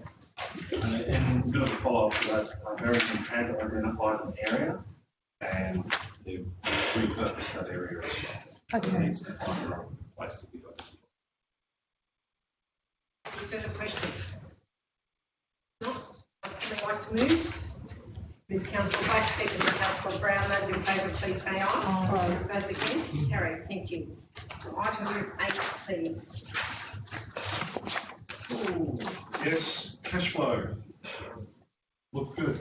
And a bit of a follow-up to that, Barrington had identified an area, and they've repurposed that area as well. Okay. So it needs to find the right place to be done. Any further questions? Not? Would somebody like to move? Move Councillor Black, second Councillor Brown. Those in favour, please say aye. Those against, carry. Thank you. Item 8, please. Ooh, yes, cash flow. Look good.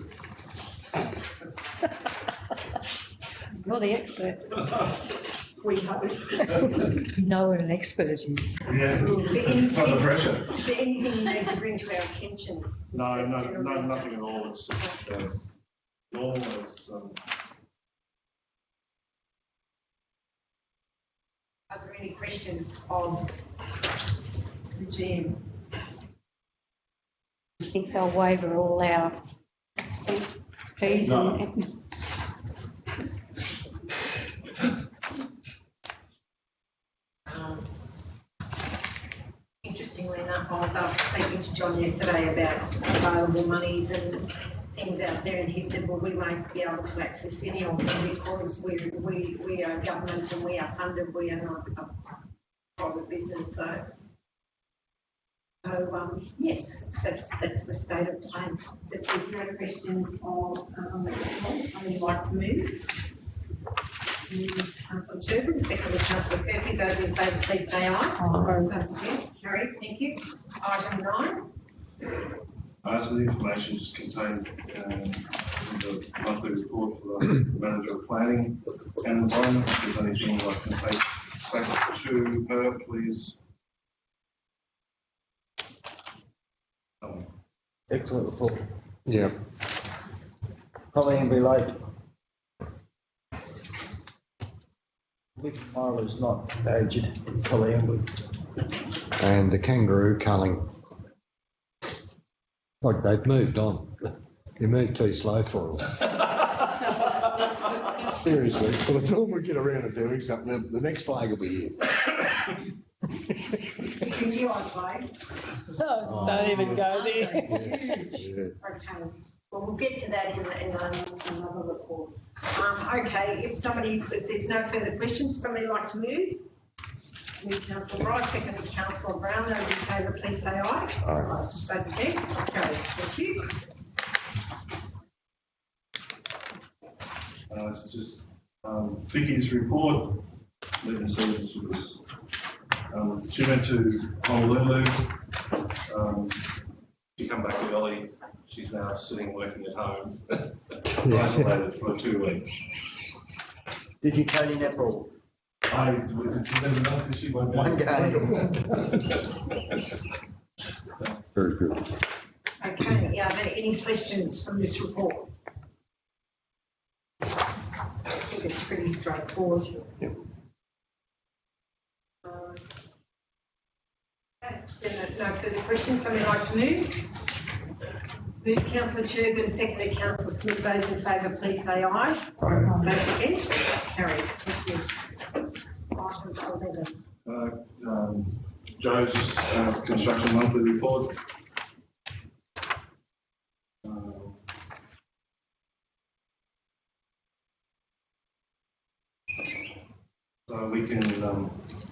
You're the expert. We hope. You know what an expert is. Yeah, under pressure. Is there anything you need to bring to our attention? No, nothing at all. It's just normal. Are there any questions of the GM? I think they'll waiver all our fees No. and Interestingly enough, I was speaking to John yesterday about available monies and things out there, and he said, well, we won't be able to access any of them because we are government and we are funded, we are not a private business. So yes, that's the state of play. If there's no questions of somebody like to move. Councillor Sherwood, second with Councillor Kirby. Those in favour, please say aye. Those against, carried. Thank you. Item 9. So the information just contained in the monthly report for the manager of planning and environment. If there's anything I can take back to her, please. Excellent report. Yeah. Probably going to be late. Vic Mile is not aged in Colleamby. And the kangaroo culling. Like they've moved on. You moved too slow for them. Seriously, by the time we get around to doing something, the next flag will be here. It's a new flag. No, don't even go there. Yeah. Okay. Well, we'll get to that in another report. Okay, if there's no further questions, somebody like to move? Move Councillor Wright, second is Councillor Brown. Those in favour, please say aye. Aye. Those against? Okay, thank you. It's just Vicky's report. Living Seasons was she went to Honolulu. She come back early. She's now sitting working at home. isolated for 2 weeks. Did you turn in netball? Was it enough this year? One game. Very good. Okay, are there any questions from this report? I think it's pretty straightforward. Yep. Okay, then there's no further questions, somebody like to move? Moved Councillor Churban, seconded Councillor Smith. Those in favour, please say aye. Those against, carried. Thank you. Items 11. Joe's construction monthly report. So we can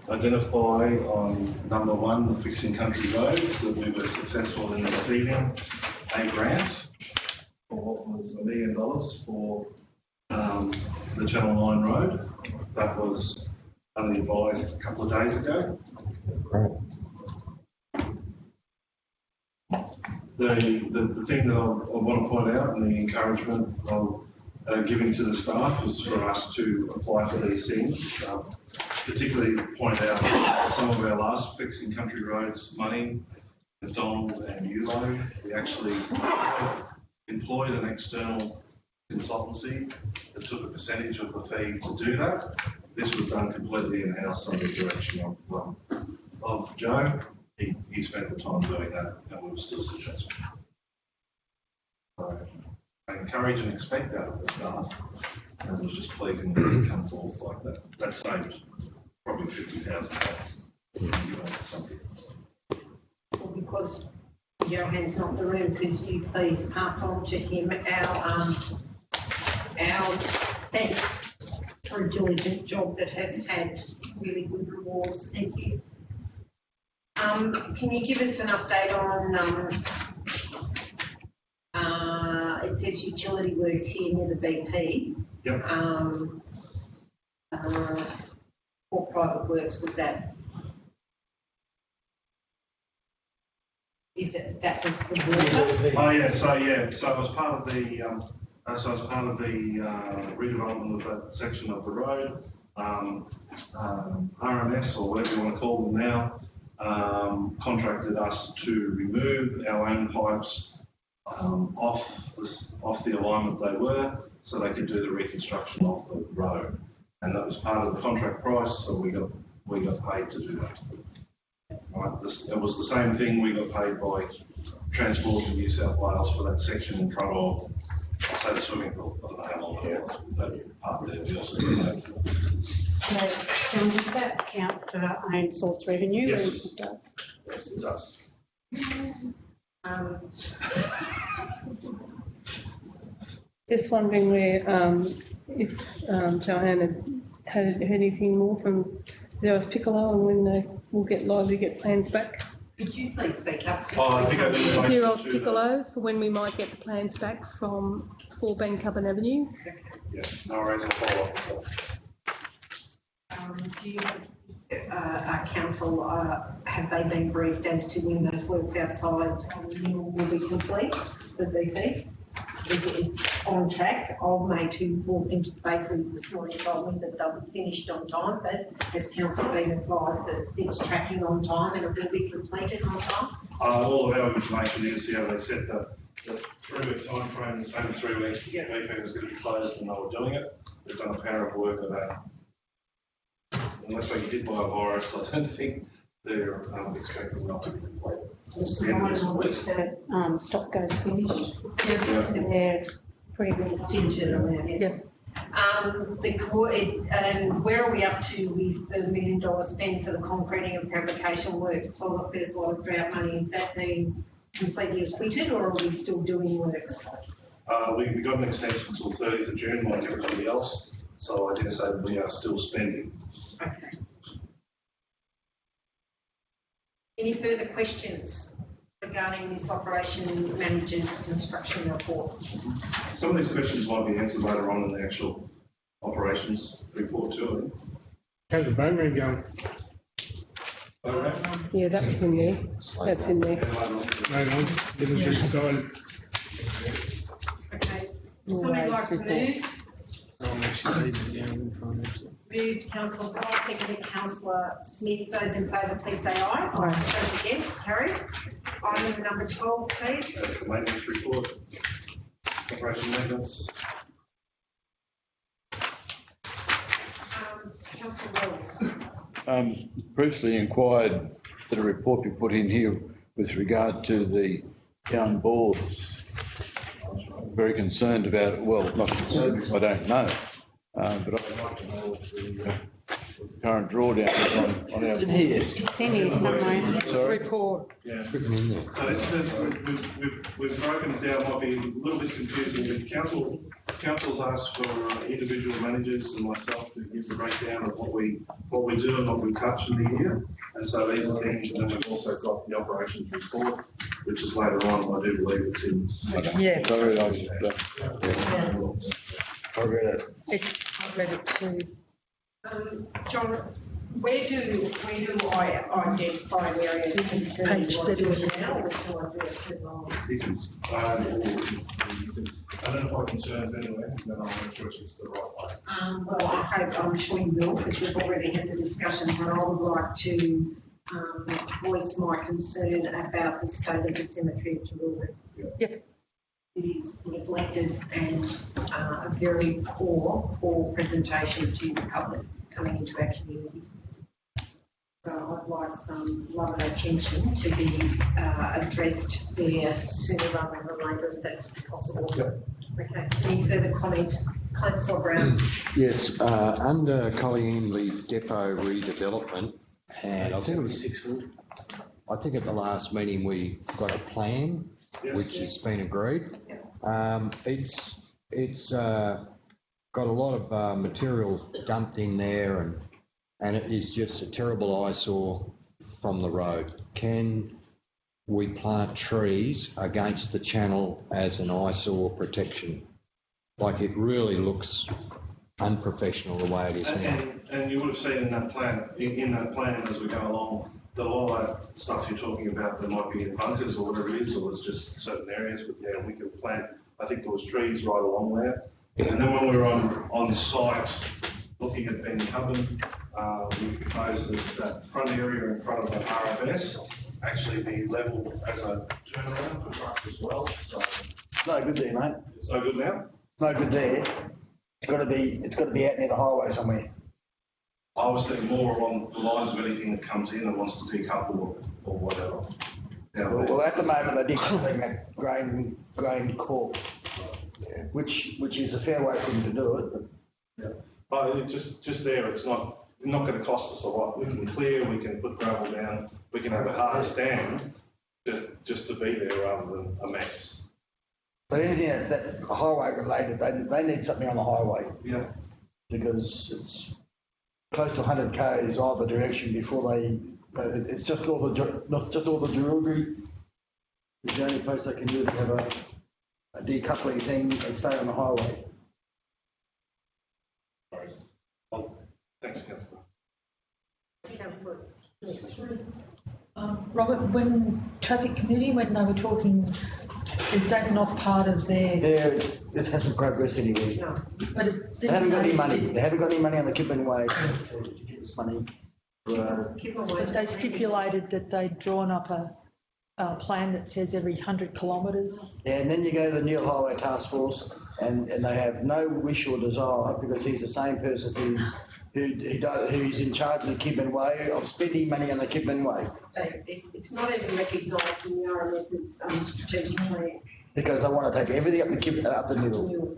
identify on number 1, the fixing country roads, that we were successful in receiving a grant for what was $1 million for the Channel 9 road. That was only advised a couple of days ago. Right. The thing that I want to point out, and the encouragement of giving to the staff, is for us to apply for these things. Particularly point out some of our last fixing country roads money, McDonald and ULO. We actually employed an external consultancy that took a percentage of the fee to do that. This was done completely in-house under the direction of Joe. He spent the time doing that, and we were still successful. So I encourage and expect that of the staff, and it was just pleasing that it's come forth like that. That saved probably $50,000. Something. Well, because Johan's not in the room, could you please pass on to him our thanks for a diligent job that has had really good rewards. Thank you. Can you give us an update on, it says utility works here near the BP. Yep. What private works was that? Is it, that was the water? Oh yeah, so as part of the redevelopment of that section of the road, RMS, or whatever you want to call them now, contracted us to remove our own pipes off the alignment they were, so they could do the reconstruction of the road, and that was part of the contract price. So we got paid to do that. Right, it was the same thing we got paid by Transport in New South Wales for that section in front of, I'll say, the swimming pool. I don't know how long it was, that part there we also got paid for. So, does that count for our own source revenue? Yes. It does. Yes, it does. Just wondering where, if Joanne had heard anything more from Zeros Piccolo, and when they will get likely to get plans back. Could you please speak up? I think I did like Zeros to Piccolo, for when we might get the plans back from 4 Bancup Avenue. Yeah, no worries, I'll follow up with that. Do you, council, have they been briefed as to when those works outside will be complete, the BP? It's on track. Old mate who walked into the bakery this morning told me that they were finished on time, but has council been advised that it's tracking on time and it will be completed on time? All of our information is, they set the 3-week time frame, it's over 3 weeks, the BP was going to be closed, and they were doing it. They've done a power of work of that. Unless they did buy a virus, I don't think they're expecting not to be complete. Just the line on which the stock goes finished. They're pretty good. Centred around it. Yeah. And where are we up to with the $1 million spent for the concreting and fabrication works for the first lot of drought money? Is that being completely acquitted, or are we still doing works? We got an extension until 30th of June, like everybody else, so I dare say that we are still spending. Okay. Any further questions regarding this operation manager's construction report? Some of these questions might be answered later on in the actual operations report too. How's the boat room going? Yeah, that was in there. That's in there. Right on, getting too excited. Okay. Somebody like to move? I'm actually leaving the Move Councillor Bell, seconded Councillor Smith. Those in favour, please say aye. Aye. Those against, carried. Item number 12, please. That's the maintenance report. Operation maintenance. Councillor Wells. Previously inquired that a report be put in here with regard to the town boards. I'm very concerned about it. Well, not concerned, I don't know. But I'd like to know what the current drawdown is on our boards. It's in here somewhere. Sorry? Report. Yeah. Written in there. So this is, we've broken it down, might be a little bit confusing, but council's asked for individual managers and myself to give the breakdown of what we do and what we touch in the year. And so these are things, and then we've also got the operations report, which is later on, I do believe it's in. Yeah. Sorry, I read it. I read it too. John, where do I identify areas of concern? Page 7. You can, identify concerns anyway, and then I'll make sure it's the right place. Well, I'm sure you will, because we've already had the discussion, but I would like to voice my concern about the state of the cemetery of Murrumbidgee. Yep. It is neglected and a very poor presentation to the public coming into our community. So I'd like some love and attention to be addressed there sooner rather than later, if that's possible. Okay, any further comment? Councillor Brown. Yes, under Colliamley Depot redevelopment, and I think it was 6 foot. I think at the last meeting we got a plan, which has been agreed. It's got a lot of material dumped in there, and it is just a terrible eyesore from the road. Can we plant trees against the channel as an eyesore protection? Like, it really looks unprofessional the way it is now. And you would have seen in that plan as we go along, that all that stuff you're talking about, there might be in bunkers or whatever it is, or it's just certain areas, but yeah, we can plant, I think there was trees right along there. And then when we were on site, looking at Ben Coven, we proposed that front area in front of the RFS actually be levelled as a turnaround for trucks as well. So It's no good there, mate. it's no good now. No good there. It's got to be out near the highway somewhere. I was thinking more along the lines of anything that comes in and wants to decouple or whatever. Well, at the moment they did bring that grain corp, which is a fair way for them to do it. But it just there, it's not going to cost us a lot. We can clear, we can put gravel down, we can have a hard stand just to be there rather than a mess. But anything that highway related, they need something on the highway. Yeah. Because it's close to 100 k's either direction before they. It's just all the jewellery. It's the only place they can really have a decoupling thing and stay on the highway. Well, thanks, Councillor. Robert, when Traffic Committee, when they were talking, is that not part of their... Yeah, it hasn't progressed anywhere. No. But it They haven't got any didn't- money. They haven't got any money on the Kidman Way to give us money. But they stipulated that they'd drawn up a plan that says every 100 kilometres. Yeah, and then you go to the New Highway Task Force and they have no wish or desire, because he's the same person who's in charge of the Kidman Way, of spending money on the Kidman Way. It's not even recognised in the RMS's strategic plan. Because they want to take everything up the middle.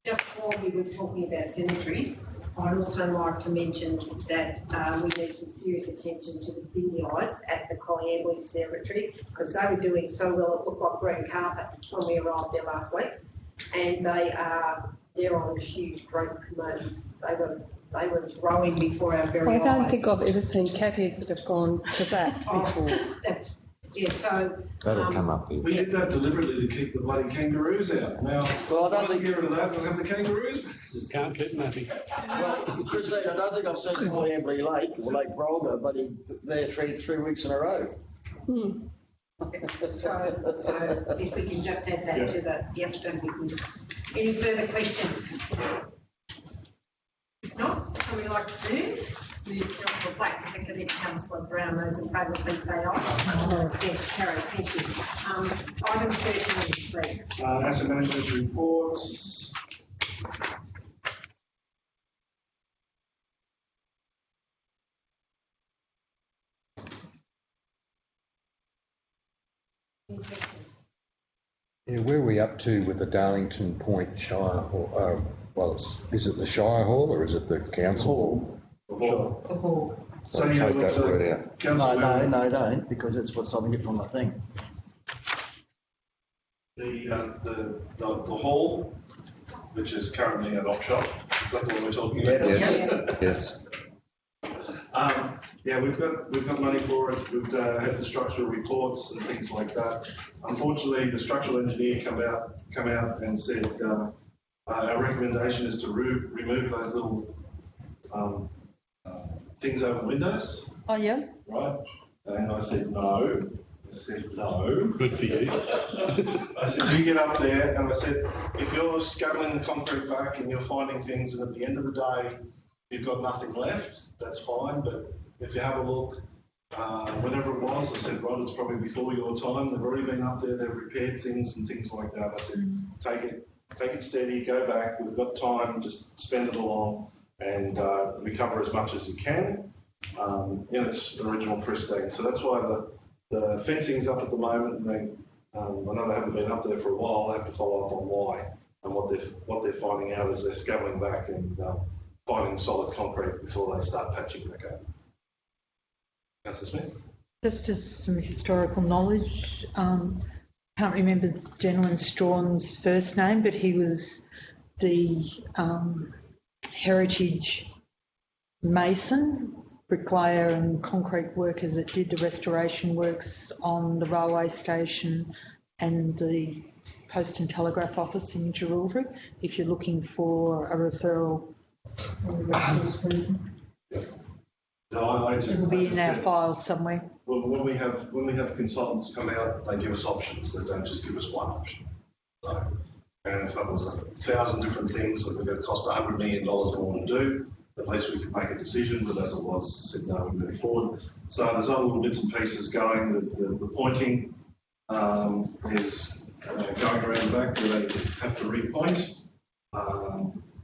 Just while we were talking about cemeteries, I'd also like to mention that we need some serious attention to the big eyes at the Colliamley Cemetery, because they were doing so well, it looked like green carpet when we arrived there last week, and they're on huge growth promotions. They were growing before our very eyes. I don't think I've ever seen cat heads that have gone to that before. That'll come up here. We did that deliberately to keep the bloody kangaroos out. Now, Well, I don't think get rid of that, we'll have the kangaroos. Just can't keep nothing. Well, Christine, I don't think I've seen Colliamley Lake or Lake Brolga, but they're three weeks in a row. So if we can just add that to the, yep, then we can. Any further questions? If not, somebody like to move? Move Councillor Black, seconded Councillor Brown. Those in favour, please say aye. Yes, carried. Thank you. Item 13, please. Asset management reports. Any questions? Yeah, where are we up to with the Darlington Point Shire Hall? Is it the Shire Hall or is it the council? Sure. The hall. So Take yeah, that look, word out. Councillor, No, don't, because it's what's stopping it from the thing. the hall, which is currently an op shop, is that what we're talking about? Yes. Yeah, we've got money for it. We've had the structural reports and things like that. Unfortunately, the structural engineer come out and said our recommendation is to remove those little things over windows, Oh, yeah? right? And I said no. Good for you. I said, you get up there, and I said, if you're scaling the concrete back and you're finding things, and at the end of the day, you've got nothing left, that's fine, but if you have a look, whenever it was, I said, Rod, it's probably before your time, they've already been up there, they've repaired things and things like that. I said, take it steady, go back, we've got time, just spend it along, and recover as much as you can in its original pristine. So that's why the fencing's up at the moment, and I know they haven't been up there for a while. I have to follow up on why, and what they're finding out is they're scabbling back and finding solid concrete before they start patching back up. Councillor Smith? Just as some historical knowledge, can't remember the gentleman Strawn's first name, but he was the heritage mason, bricklayer and concrete worker that did the restoration works on the railway station and the Post and Telegraph office in Jerilderie, if you're looking for a referral or a resource person. No, It'll be in our files somewhere. Well, when we have consultants come out, they give us options. They don't just give us one option. So, and if that was 1,000 different things that were going to cost $100 million more to do, at least we could make a decision. But as it was, I said no, we move forward. So there's other little bits and pieces going. The pointing is going around the back where they have to repoint.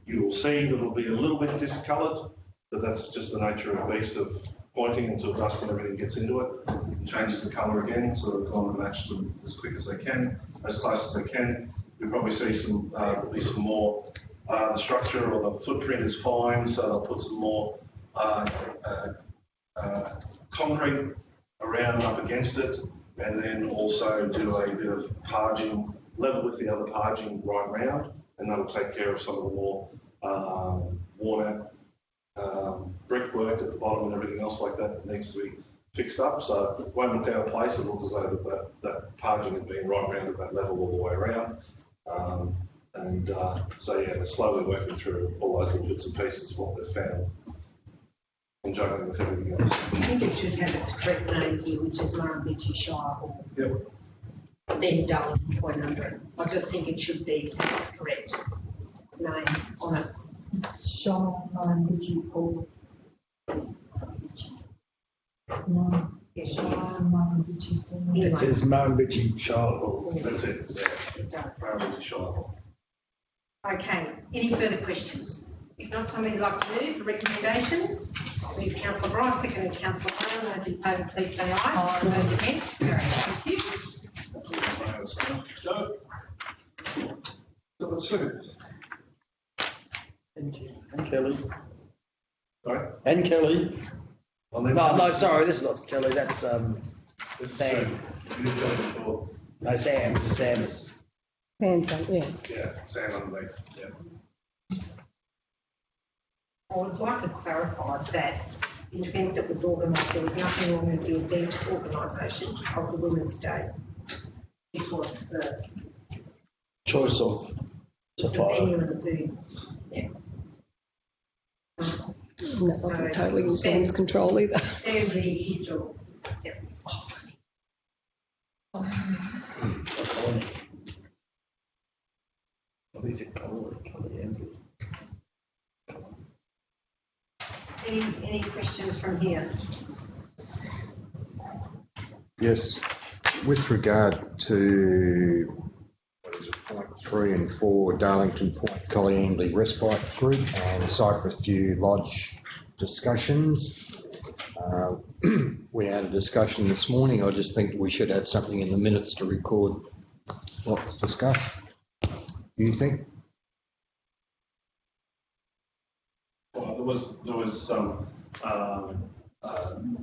You will see that it'll be a little bit discoloured, but that's just the nature of the beast of pointing until dust and everything gets into it. It changes the colour again, so they've gone and matched them as quick as they can, as close as they can. You'll probably see there'll be some more, the structure or the footprint is fine, so they'll put some more concrete around up against it, and then also do a bit of parging, level with the other parging right round, and that'll take care of some of the more worn out brickwork at the bottom and everything else like that needs to be fixed up. So it won't look out of place. It looks as though that parging had been right round at that level all the way around. So yeah, they're slowly working through all those little bits and pieces of what they've found and juggling with everything else. I think it should have its correct name here, which is Murrumbidgee Shire Hall. Yep. Then Darlington Point under it. I just think it should be its correct name on it. Shire Murrumbidgee Hall. No, Shire Murrumbidgee Hall. It says Murrumbidgee Shire Hall. That's it. Yeah. It does. Murrumbidgee Shire Hall. Okay, any further questions? If not, somebody would like to move the recommendation. Move Councillor Bryce, seconded Councillor Brown. Those in favour, please say aye. Those against, carried. Thank you. Go. Number 2. And Kelly. Sorry? And Kelly. Well, No, sorry, this is not Kelly, that's Sam. No, Sam, this is Sam's. Sam's, yeah. Yeah, Sam underneath. Yeah. I would like to clarify that the event that was organised, there was nothing wrong with the event organisation of the Women's Day. It was the Choice of supplier. venue and the food. Yeah. And that wasn't totally in Sam's control either. Sam, the individual. Yeah. Any questions from here? Yes, with regard to, what is it, point 3 and 4, Darlington Point Colliangley Respite Group and Cypress View Lodge discussions. We had a discussion this morning. I just think we should have something in the minutes to record what was discussed. Do you think? Well, there was some,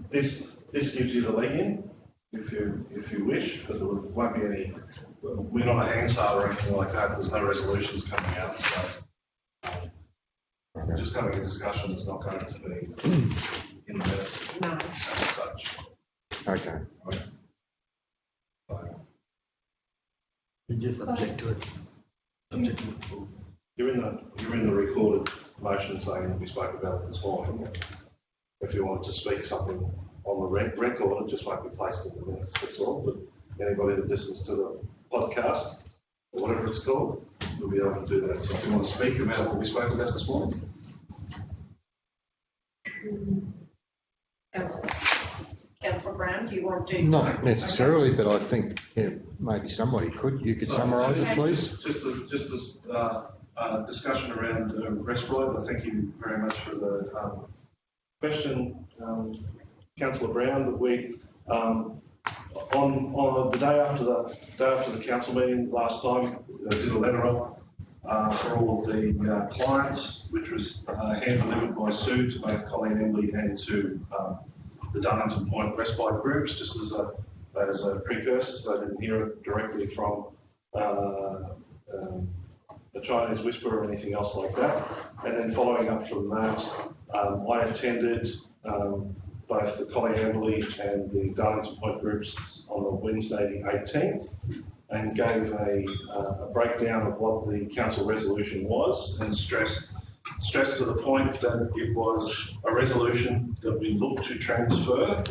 this gives you the leg in, if you wish, but there won't be any, we're not a Hansard or anything like that, there's no resolutions coming out, so. Just having a discussion is not going to be in the minutes as such. Okay. You just object to it. Object to it. You're in the recorded motion saying that we spoke about it this morning. If you wanted to speak something on the record, it just won't be placed in the minutes, that's all. But anybody that listens to the podcast, or whatever it's called, will be able to do that. So if you want to speak about what we spoke about this morning. Councillor Brown, do you want to? Not necessarily, but I think maybe somebody could. You could summarise it, please. Just this discussion around respite. I thank you very much for the question, Councillor Brown. That we on the day after the council meeting last time, did a letter up for all of the clients, which was hand delivered by Sue to both Colleen Embley and to the Darlington Point Respite groups, just as a precursor, so they didn't hear it directly from a Chinese whisper or anything else like that. And then following up from that, I attended both the Colleen Embley and the Darlington Point groups on the Wednesday the 18th and gave a breakdown of what the council resolution was and stressed to the point that it was a resolution that we look to transfer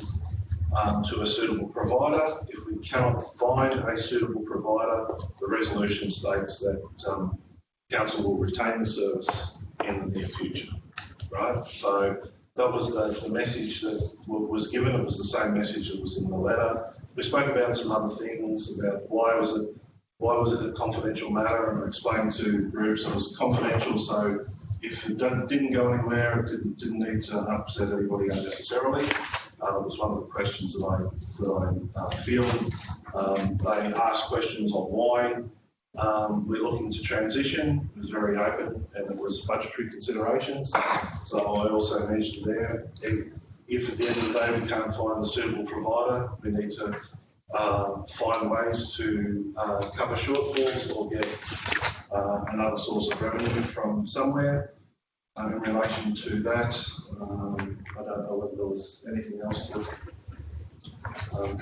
to a suitable provider. If we cannot find a suitable provider, the resolution states that council will retain the service in the near future, right? So that was the message that was given. It was the same message that was in the letter. We spoke about some other things about why was it a confidential matter, and I explained to groups it was confidential, so if it didn't go anywhere, it didn't need to upset everybody unnecessarily. It was one of the questions that I fielded. They asked questions on why we're looking to transition. It was very open, and it was budgetary considerations. So I also mentioned there, if at the end of the day we can't find a suitable provider, we need to find ways to cover shortfalls or get another source of revenue from somewhere. In relation to that, I don't know whether there was anything else that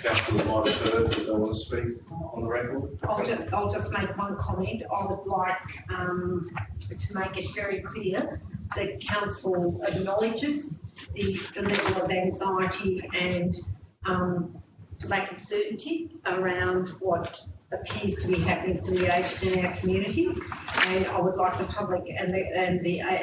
councillors might have heard that they want to speak on the record. I'll just make one comment. I would like to make it very clear that council acknowledges the level of anxiety and lack of certainty around what appears to be happening for the aged in our community, and I would like the public and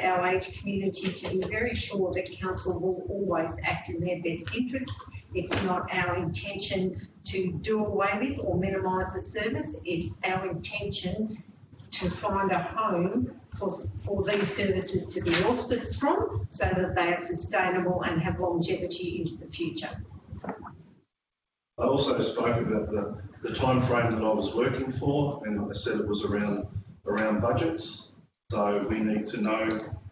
our aged community to be very sure that council will always act in their best interests. It's not our intention to do away with or minimise the service. It's our intention to find a home for these services to be auspiced from, so that they are sustainable and have longevity into the future. I also spoke about the time frame that I was working for, and I said it was around budgets. So we need to know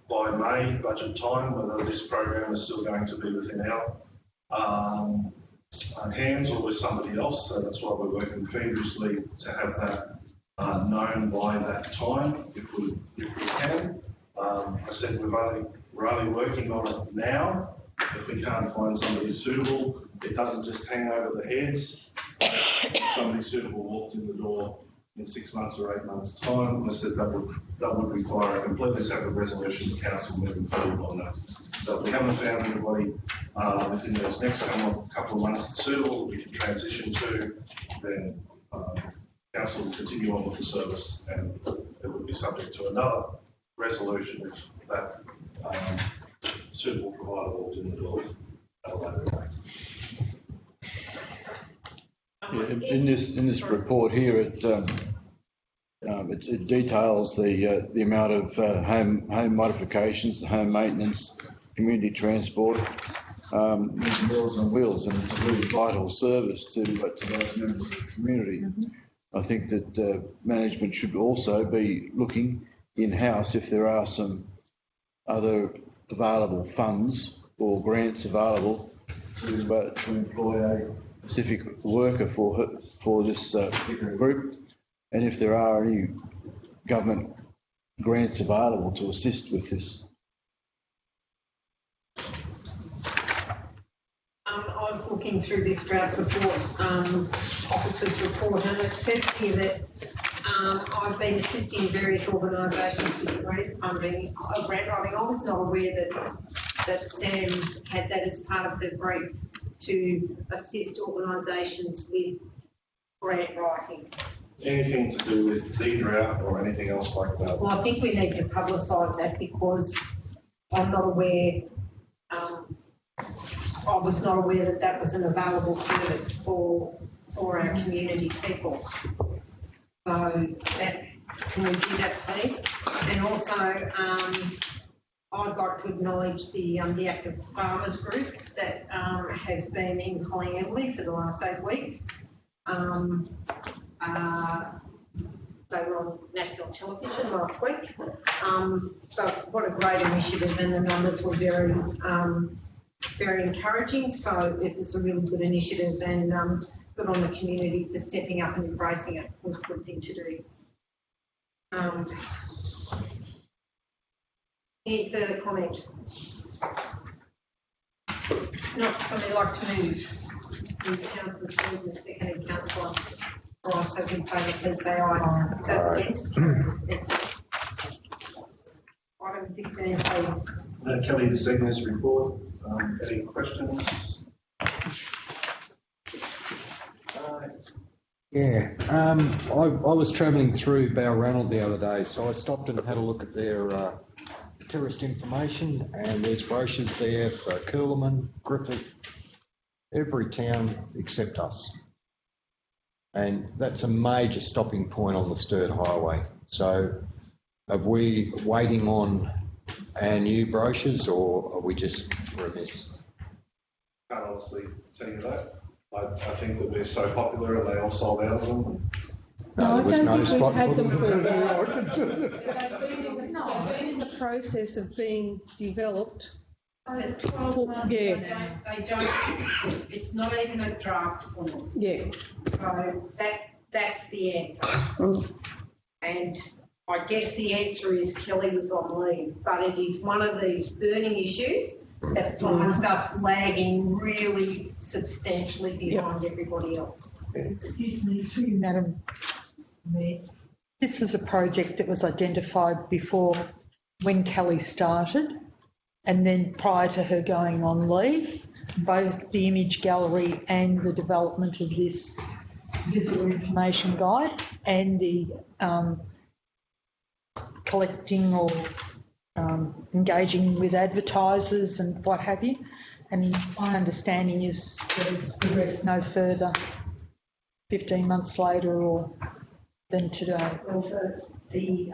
by May budget time whether this program is still going to be within our hands or with somebody else. So that's why we're working feverishly to have that known by that time, if we can. I said we're only working on it now. If we can't find somebody suitable, it doesn't just hang over the heads. Somebody suitable walked in the door in 6 months or 8 months' time. I said that would require a completely separate resolution to council moving forward on that. So if we haven't found anybody within these next couple of months that's suitable that we can transition to, then council will continue on with the service, and it would be subject to another resolution if that suitable provider walked in the door at a later date. Yeah, in this report here, it details the amount of home modifications, home maintenance, community transport, Meals on Wheels, and it's a really vital service to those members of the community. I think that management should also be looking in-house if there are some other available funds or grants available to employ a specific worker for this particular group, and if there are any government grants available to assist with this. I was looking through this drought support officer's report, and it says here that I've been assisting various organisations with grant funding. I was not aware that Sam had that as part of the brief to assist organisations with grant writing. Anything to do with the drought or anything else like that? Well, I think we need to publicise that because I'm not aware, I was not aware that was an available service for our community people. So can we do that, please? And also, I'd like to acknowledge the Active Farmers Group that has been in Colliamley for the last 8 weeks. They were on national television last week. But what a great initiative, and the numbers were very encouraging. So it was a really good initiative, and good on the community for stepping up and embracing it. It was a good thing to do. Any further comment? No, somebody like to move. Move Councillor Stevens, seconded Councillor Rice, has in favour, please say aye. That's against. Item 15, please. Kelly, the second's report. Any questions? Yeah, I was travelling through Balranald the other day, so I stopped and had a look at their tourist information, and there's brochures there for Coolerman, Griffith, every town except us. And that's a major stopping point on the Sturt Highway. So are we waiting on our new brochures, or are we just remiss? Can't honestly tell you that. I think that we're so popular and they all sold out of them. No, I don't think spot we've had for them for them. They've been in the process of being developed. But 12 months, Yeah. they don't, it's not even a draft form. Yeah. So that's the answer. And I guess the answer is Kelly was on leave, but it is one of these burning issues that finds us lagging really substantially behind everybody else. Excuse me, through you, Madam Mayor. This was a project that was identified before when Kelly started, and then prior to her going on leave, both the image gallery and the development of this visitor information guide and the collecting or engaging with advertisers and what have you. And my understanding is that it's progressed no further 15 months later or than today. Well, the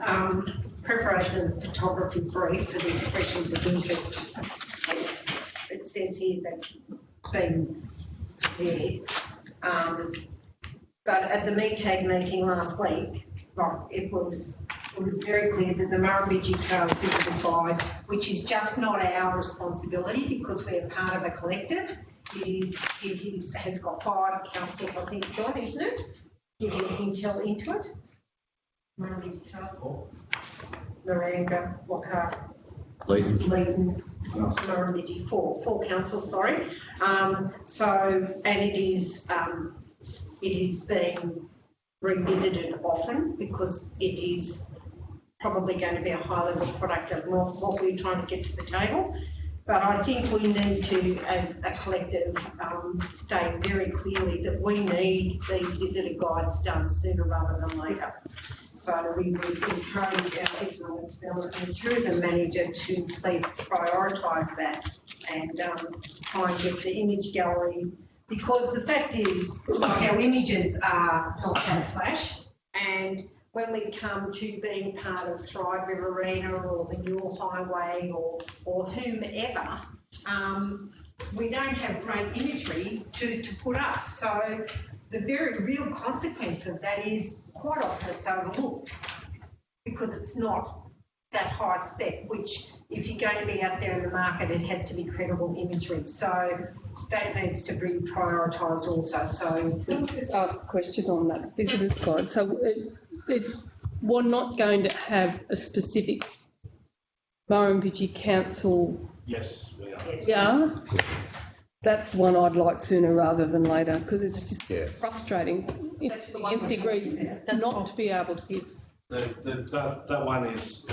preparation of the photography brief for the expressions of interest, it says here that's been prepared. But at the METAG meeting last week, it was very clear that the Murrumbidgee Trail Visitor Guide, which is just not our responsibility because we're part of a collective, it has got 5 councillors, I think, John, isn't it? Giving intel into it. Murrumbidgee Trail, Miranda, Lockhart, Leedon, Murrumbidgee, 4 councillors, sorry. And it is being revisited often because it is probably going to be a high level product of what we're trying to get to the table. But I think we need to, as a collective, state very clearly that we need these visitor guides done sooner rather than later. So we would encourage our economic development and tourism manager to please prioritise that and try and get the image gallery, because the fact is, like, our images are not that flash, and when we come to being part of Thrive River Arena or the Newell Highway or whomever, we don't have great imagery to put up. So the very real consequence of that is quite often it's overlooked because it's not that high spec, which if you're going to be out there in the market, it has to be credible imagery. So that needs to be prioritised also. So Can I just ask a question on that visitor's guide? So we're not going to have a specific Murrumbidgee Council. Yes, we are. Yeah. That's one I'd like sooner rather than later, because it's just frustrating if the nth degree not to be able to give. That one is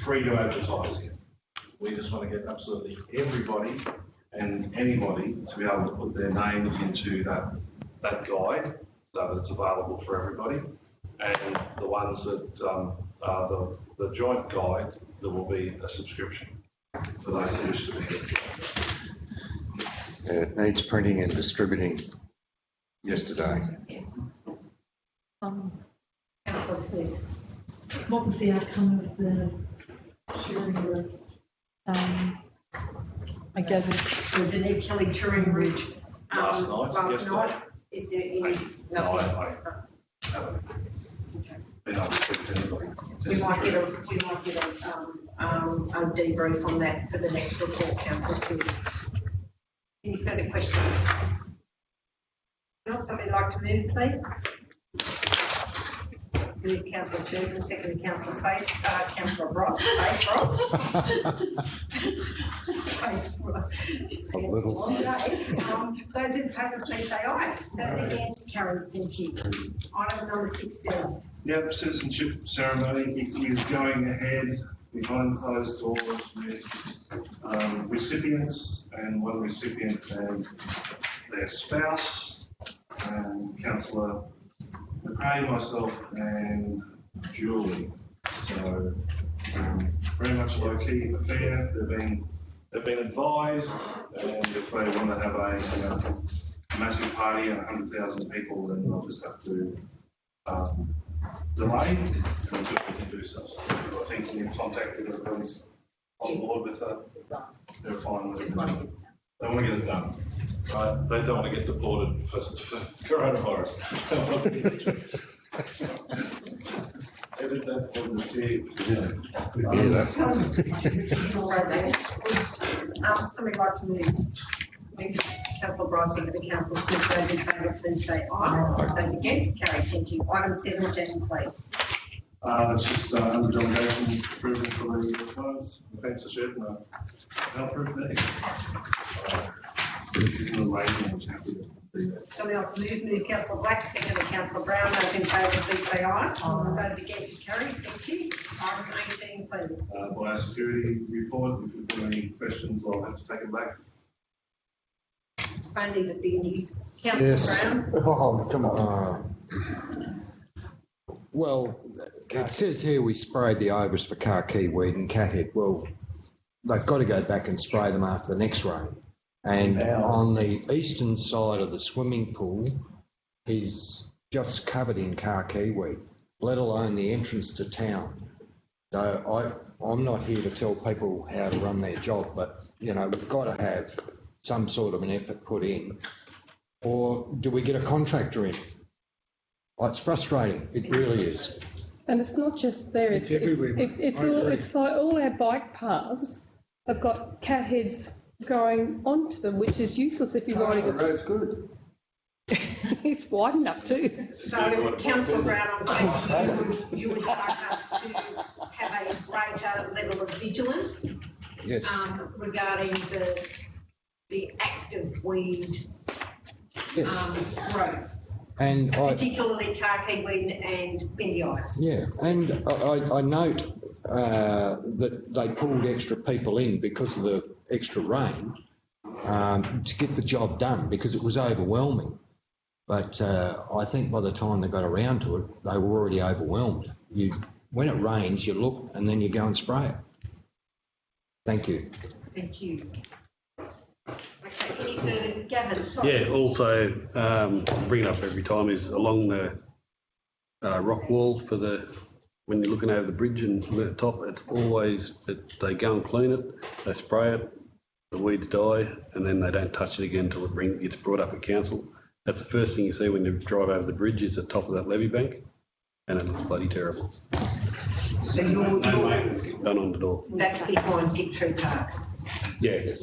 free to advertise here. We just want to get absolutely everybody and anybody to be able to put their names into that guide so that it's available for everybody. And the ones that are the joint guide, there will be a subscription for those who wish to be here. Yeah, it needs printing and distributing yesterday. Councillor Smith. What was the outcome of the touring list? I gather There was an Ed Kelly touring route Last night. Is there any? No, I haven't been able to speak to anybody. We might get a debrief on that for the next report, Councillor Smith. Any further questions? No, somebody like to move, please? Move Councillor Churton, second Councillor Faith, Councillor Ross, Faith Ross. Faith Ross. A little. Those in favour, please say aye. Those against, carried. Thank you. Item number 16. Yep, citizenship ceremony is going ahead behind closed doors with recipients and one recipient and their spouse, Councillor McRae, myself and Julie. So very much a low-key affair. They've been advised, and if they want to have a massive party and 100,000 people, then they'll just have to delay until we can do so. I think we've contacted everybody's on board with that. They're fine with it. They want to get it done. Right? They don't want to get deported for coronavirus. Edit that for the Somebody like to move Councillor Bryce into the Councillor Smith. Those in favour, please say aye. Those against, carried. Thank you. Item 17, please. That's just under delegation approval for the clothes, the fence shed and the health meeting. Somebody like to move Councillor Black, second Councillor Brown. Those in favour, please say aye. Those against, carried. Thank you. Item 18, please. Biosecurity report. If you've got any questions, I'll have to take it back. Only the biggies. Councillor Yes. Brown. Oh, come on. Well, it says here we sprayed the ogres for carkey weed and cathead. Well, they've got to go back and spray them after the next rain. And on the eastern side of the swimming pool is just covered in carkey weed, let alone the entrance to town. So I'm not here to tell people how to run their job, but, you know, we've got to have some sort of an effort put in. Or do we get a contractor in? Oh, it's frustrating. It really is. And it's not just there. It's everywhere. It's like all our bike paths have got cat heads going onto them, which is useless if you're riding The road's good. It's wide enough too. So, Councillor Brown, you would like us to have a greater level of vigilance Yes. regarding the active weed Yes. growth. And particularly Carkeewin and Bendigo. yeah, and I note that they pulled extra people in because of the extra rain to get the job done because it was overwhelming. But I think by the time they got around to it, they were already overwhelmed. When it rains, you look and then you go and spray it. Thank you. Thank you. Okay, any further, Gavin? Sorry. Yeah, also, bring it up every time, is along the rock wall for when you're looking over the bridge and looking at the top, it's always, they go and clean it, they spray it, the weeds die, and then they don't touch it again until it gets brought up at council. That's the first thing you see when you drive over the bridge, is the top of that levee bank, and it looks bloody terrible. So No maintenance done on the door. that's behind Victory Park. Yeah, yes.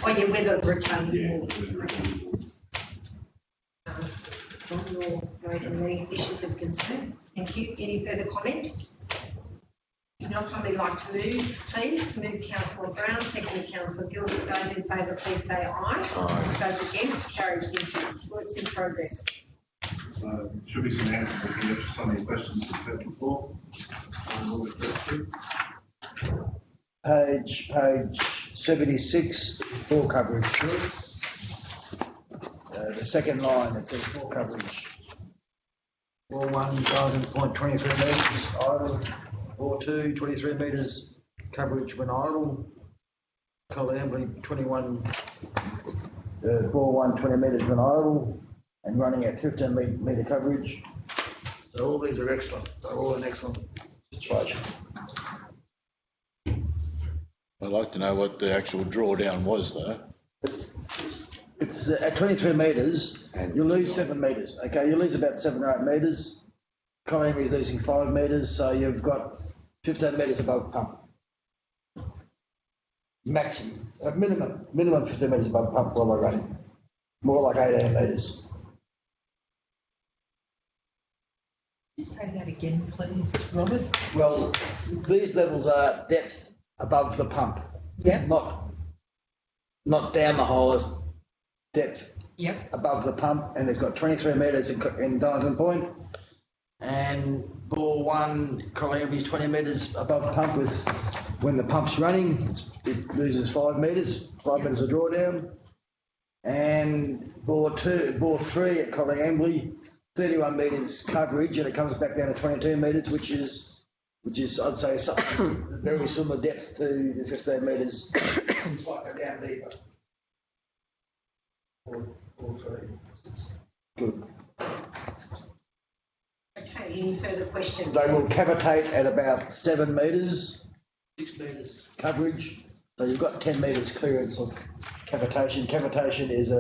Oh, yeah, where the retaining Yeah. on your vote on these issues of concern. Thank you. Any further comment? If not, somebody like to move, please. Move Councillor Brown, second Councillor Gilbert. Those in favour, please say aye. Aye. Those against, carried. Thank you. Works in progress. Should be some answers at the end for some of these questions we've had before. Page 76, bore coverage. The second line, it says bore coverage. Bore 1, 0.23 metres idle. Bore 2, 23 metres coverage when idle. Colambly 21, bore 1, 20 metres when idle, and running at 15 metre coverage. So all these are excellent. They're all in excellent situation. I'd like to know what the actual drawdown was though. It's at 23 metres, and you lose 7 metres. Okay, you lose about 7 or 8 metres. Colambry is losing 5 metres, so you've got 15 metres above pump. Maximum, minimum 15 metres above pump while they're running. More like 18 metres. Say that again, please, Robert. Well, these levels are depth above the pump. Yep. Not down the hole, it's depth Yep. above the pump, and it's got 23 metres in Darlington Point. And bore 1, Colambry is 20 metres above pump when the pump's running, it loses 5 metres, 5 metres of drawdown. And bore 3 at Colambry, 31 metres coverage, and it comes back down to 22 metres, which is I'd say something very similar depth to the 15 metres, slightly down deeper. Bore 3, it's good. Okay, any further questions? They will cavitate at about 7 metres, 6 metres coverage. So you've got 10 metres clearance of cavitation. Cavitation is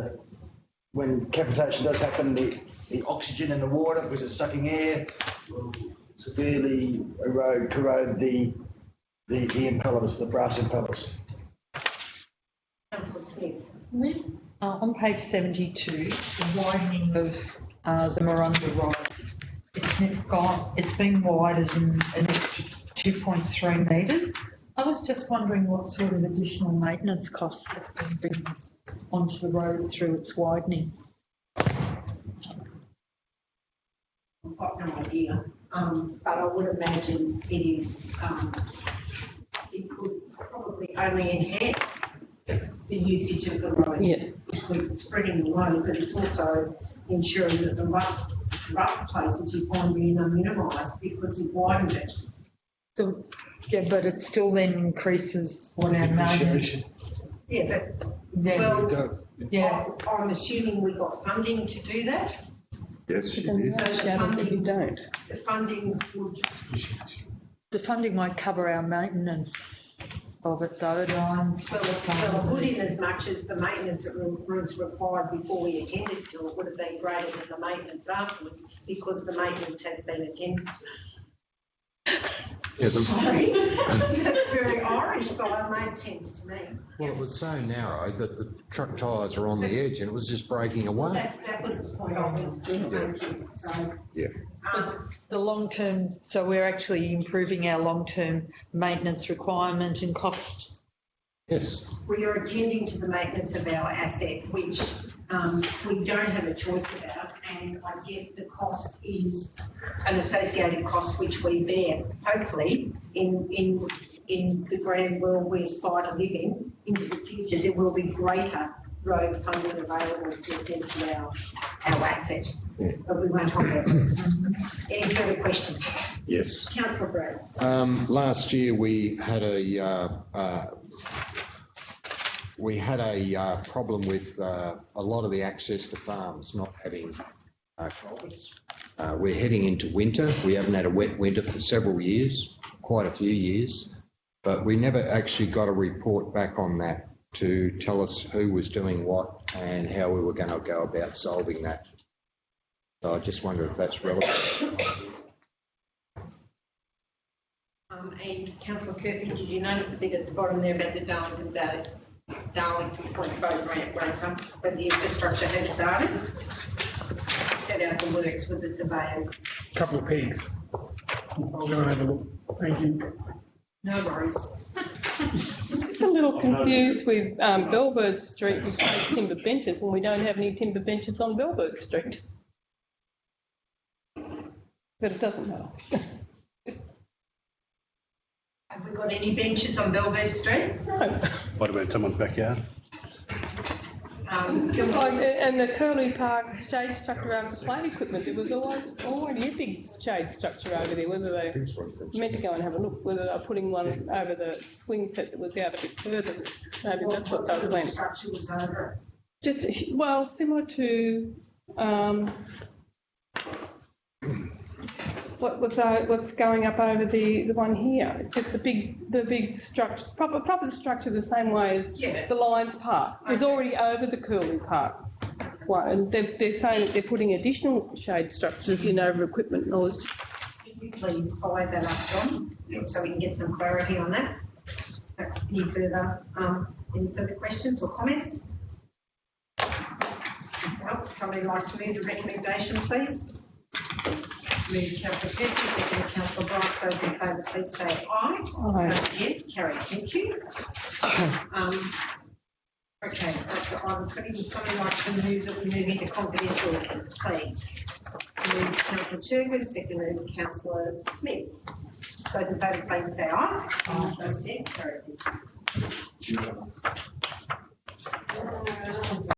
when cavitation does happen, the oxygen in the water, because it's sucking air, will severely corrode the impellers, the brass impellers. Councillor Smith. On page 72, the widening of the Murrumbidgee Road, it's been widened an extra 2.3 metres. I was just wondering what sort of additional maintenance costs have been bringing us onto the road through its widening. I've got no idea, but I would imagine it is, it could probably only enhance the usage of the road. Yeah. With spreading the load, but it's also ensuring that the rough places you find being are minimised because you've widened it. So, yeah, but it still then increases what our maintenance. Yeah, but, Yeah, well, yeah. I'm assuming we got funding to do that. Yes, But then there's shadows if you don't. The funding would, The funding might cover our maintenance of it though. well, it would in as much as the maintenance that was required before we attended to it would have been greater than the maintenance afterwards because the maintenance has been attended to. Yeah, Sorry, that's very Irish, but it made sense to me. well, it was so narrow that the truck tyres were on the edge and it was just breaking away. That was the point I was making, so. Yeah. The long-term, so we're actually improving our long-term maintenance requirement and cost. Yes. We are attending to the maintenance of our asset, which we don't have a choice about, and I guess the cost is an associated cost which we bear. Hopefully, in the grand world we aspire to live in, into the future, there will be greater road funding available to attend to our asset, but we won't hold that. Any further questions? Yes. Councillor Brad. Last year we had a problem with a lot of the access to farms not having culverts. We're heading into winter. We haven't had a wet winter for several years, quite a few years, but we never actually got a report back on that to tell us who was doing what and how we were going to go about solving that. So I just wonder if that's relevant. And Councillor Kirby, did you notice the bit at the bottom there about the Darlington Point Road grant, where the infrastructure has started? Set out the works with the surveyors. Couple of pigs. I'll go and have a look. Thank you. No worries. Just a little confused with Bellberg Street with those timber benches when we don't have any timber benches on Bellberg Street. But it doesn't matter. Have we got any benches on Bellberg Street? No. What about someone's backyard? And the Curlew Park shade structure over the plate equipment, there was already a big shade structure over there, whether they meant to go and have a look, whether they're putting one over the swing set that was out a bit further. Maybe that's what they were planning. Structure was over. Just, well, similar to, what's going up over the one here? Just the big structure, proper structure the same way as the Lions Park. It was already over the Curlew Park one, and they're saying that they're putting additional shade structures in over equipment and all this. Can you please follow that up, John? Yep. So we can get some clarity on that. Any further questions or comments? Well, somebody like to move the recommendation, please? Move Councillor Kirby, second Councillor Bryce. Those in favour, please say aye. Aye. Yes, carried. Thank you. Okay, item 20, would somebody like to move that we move into confidential, please? Move Councillor Turgood, second Councillor Smith. Those in favour, please say aye. Those yes, carried.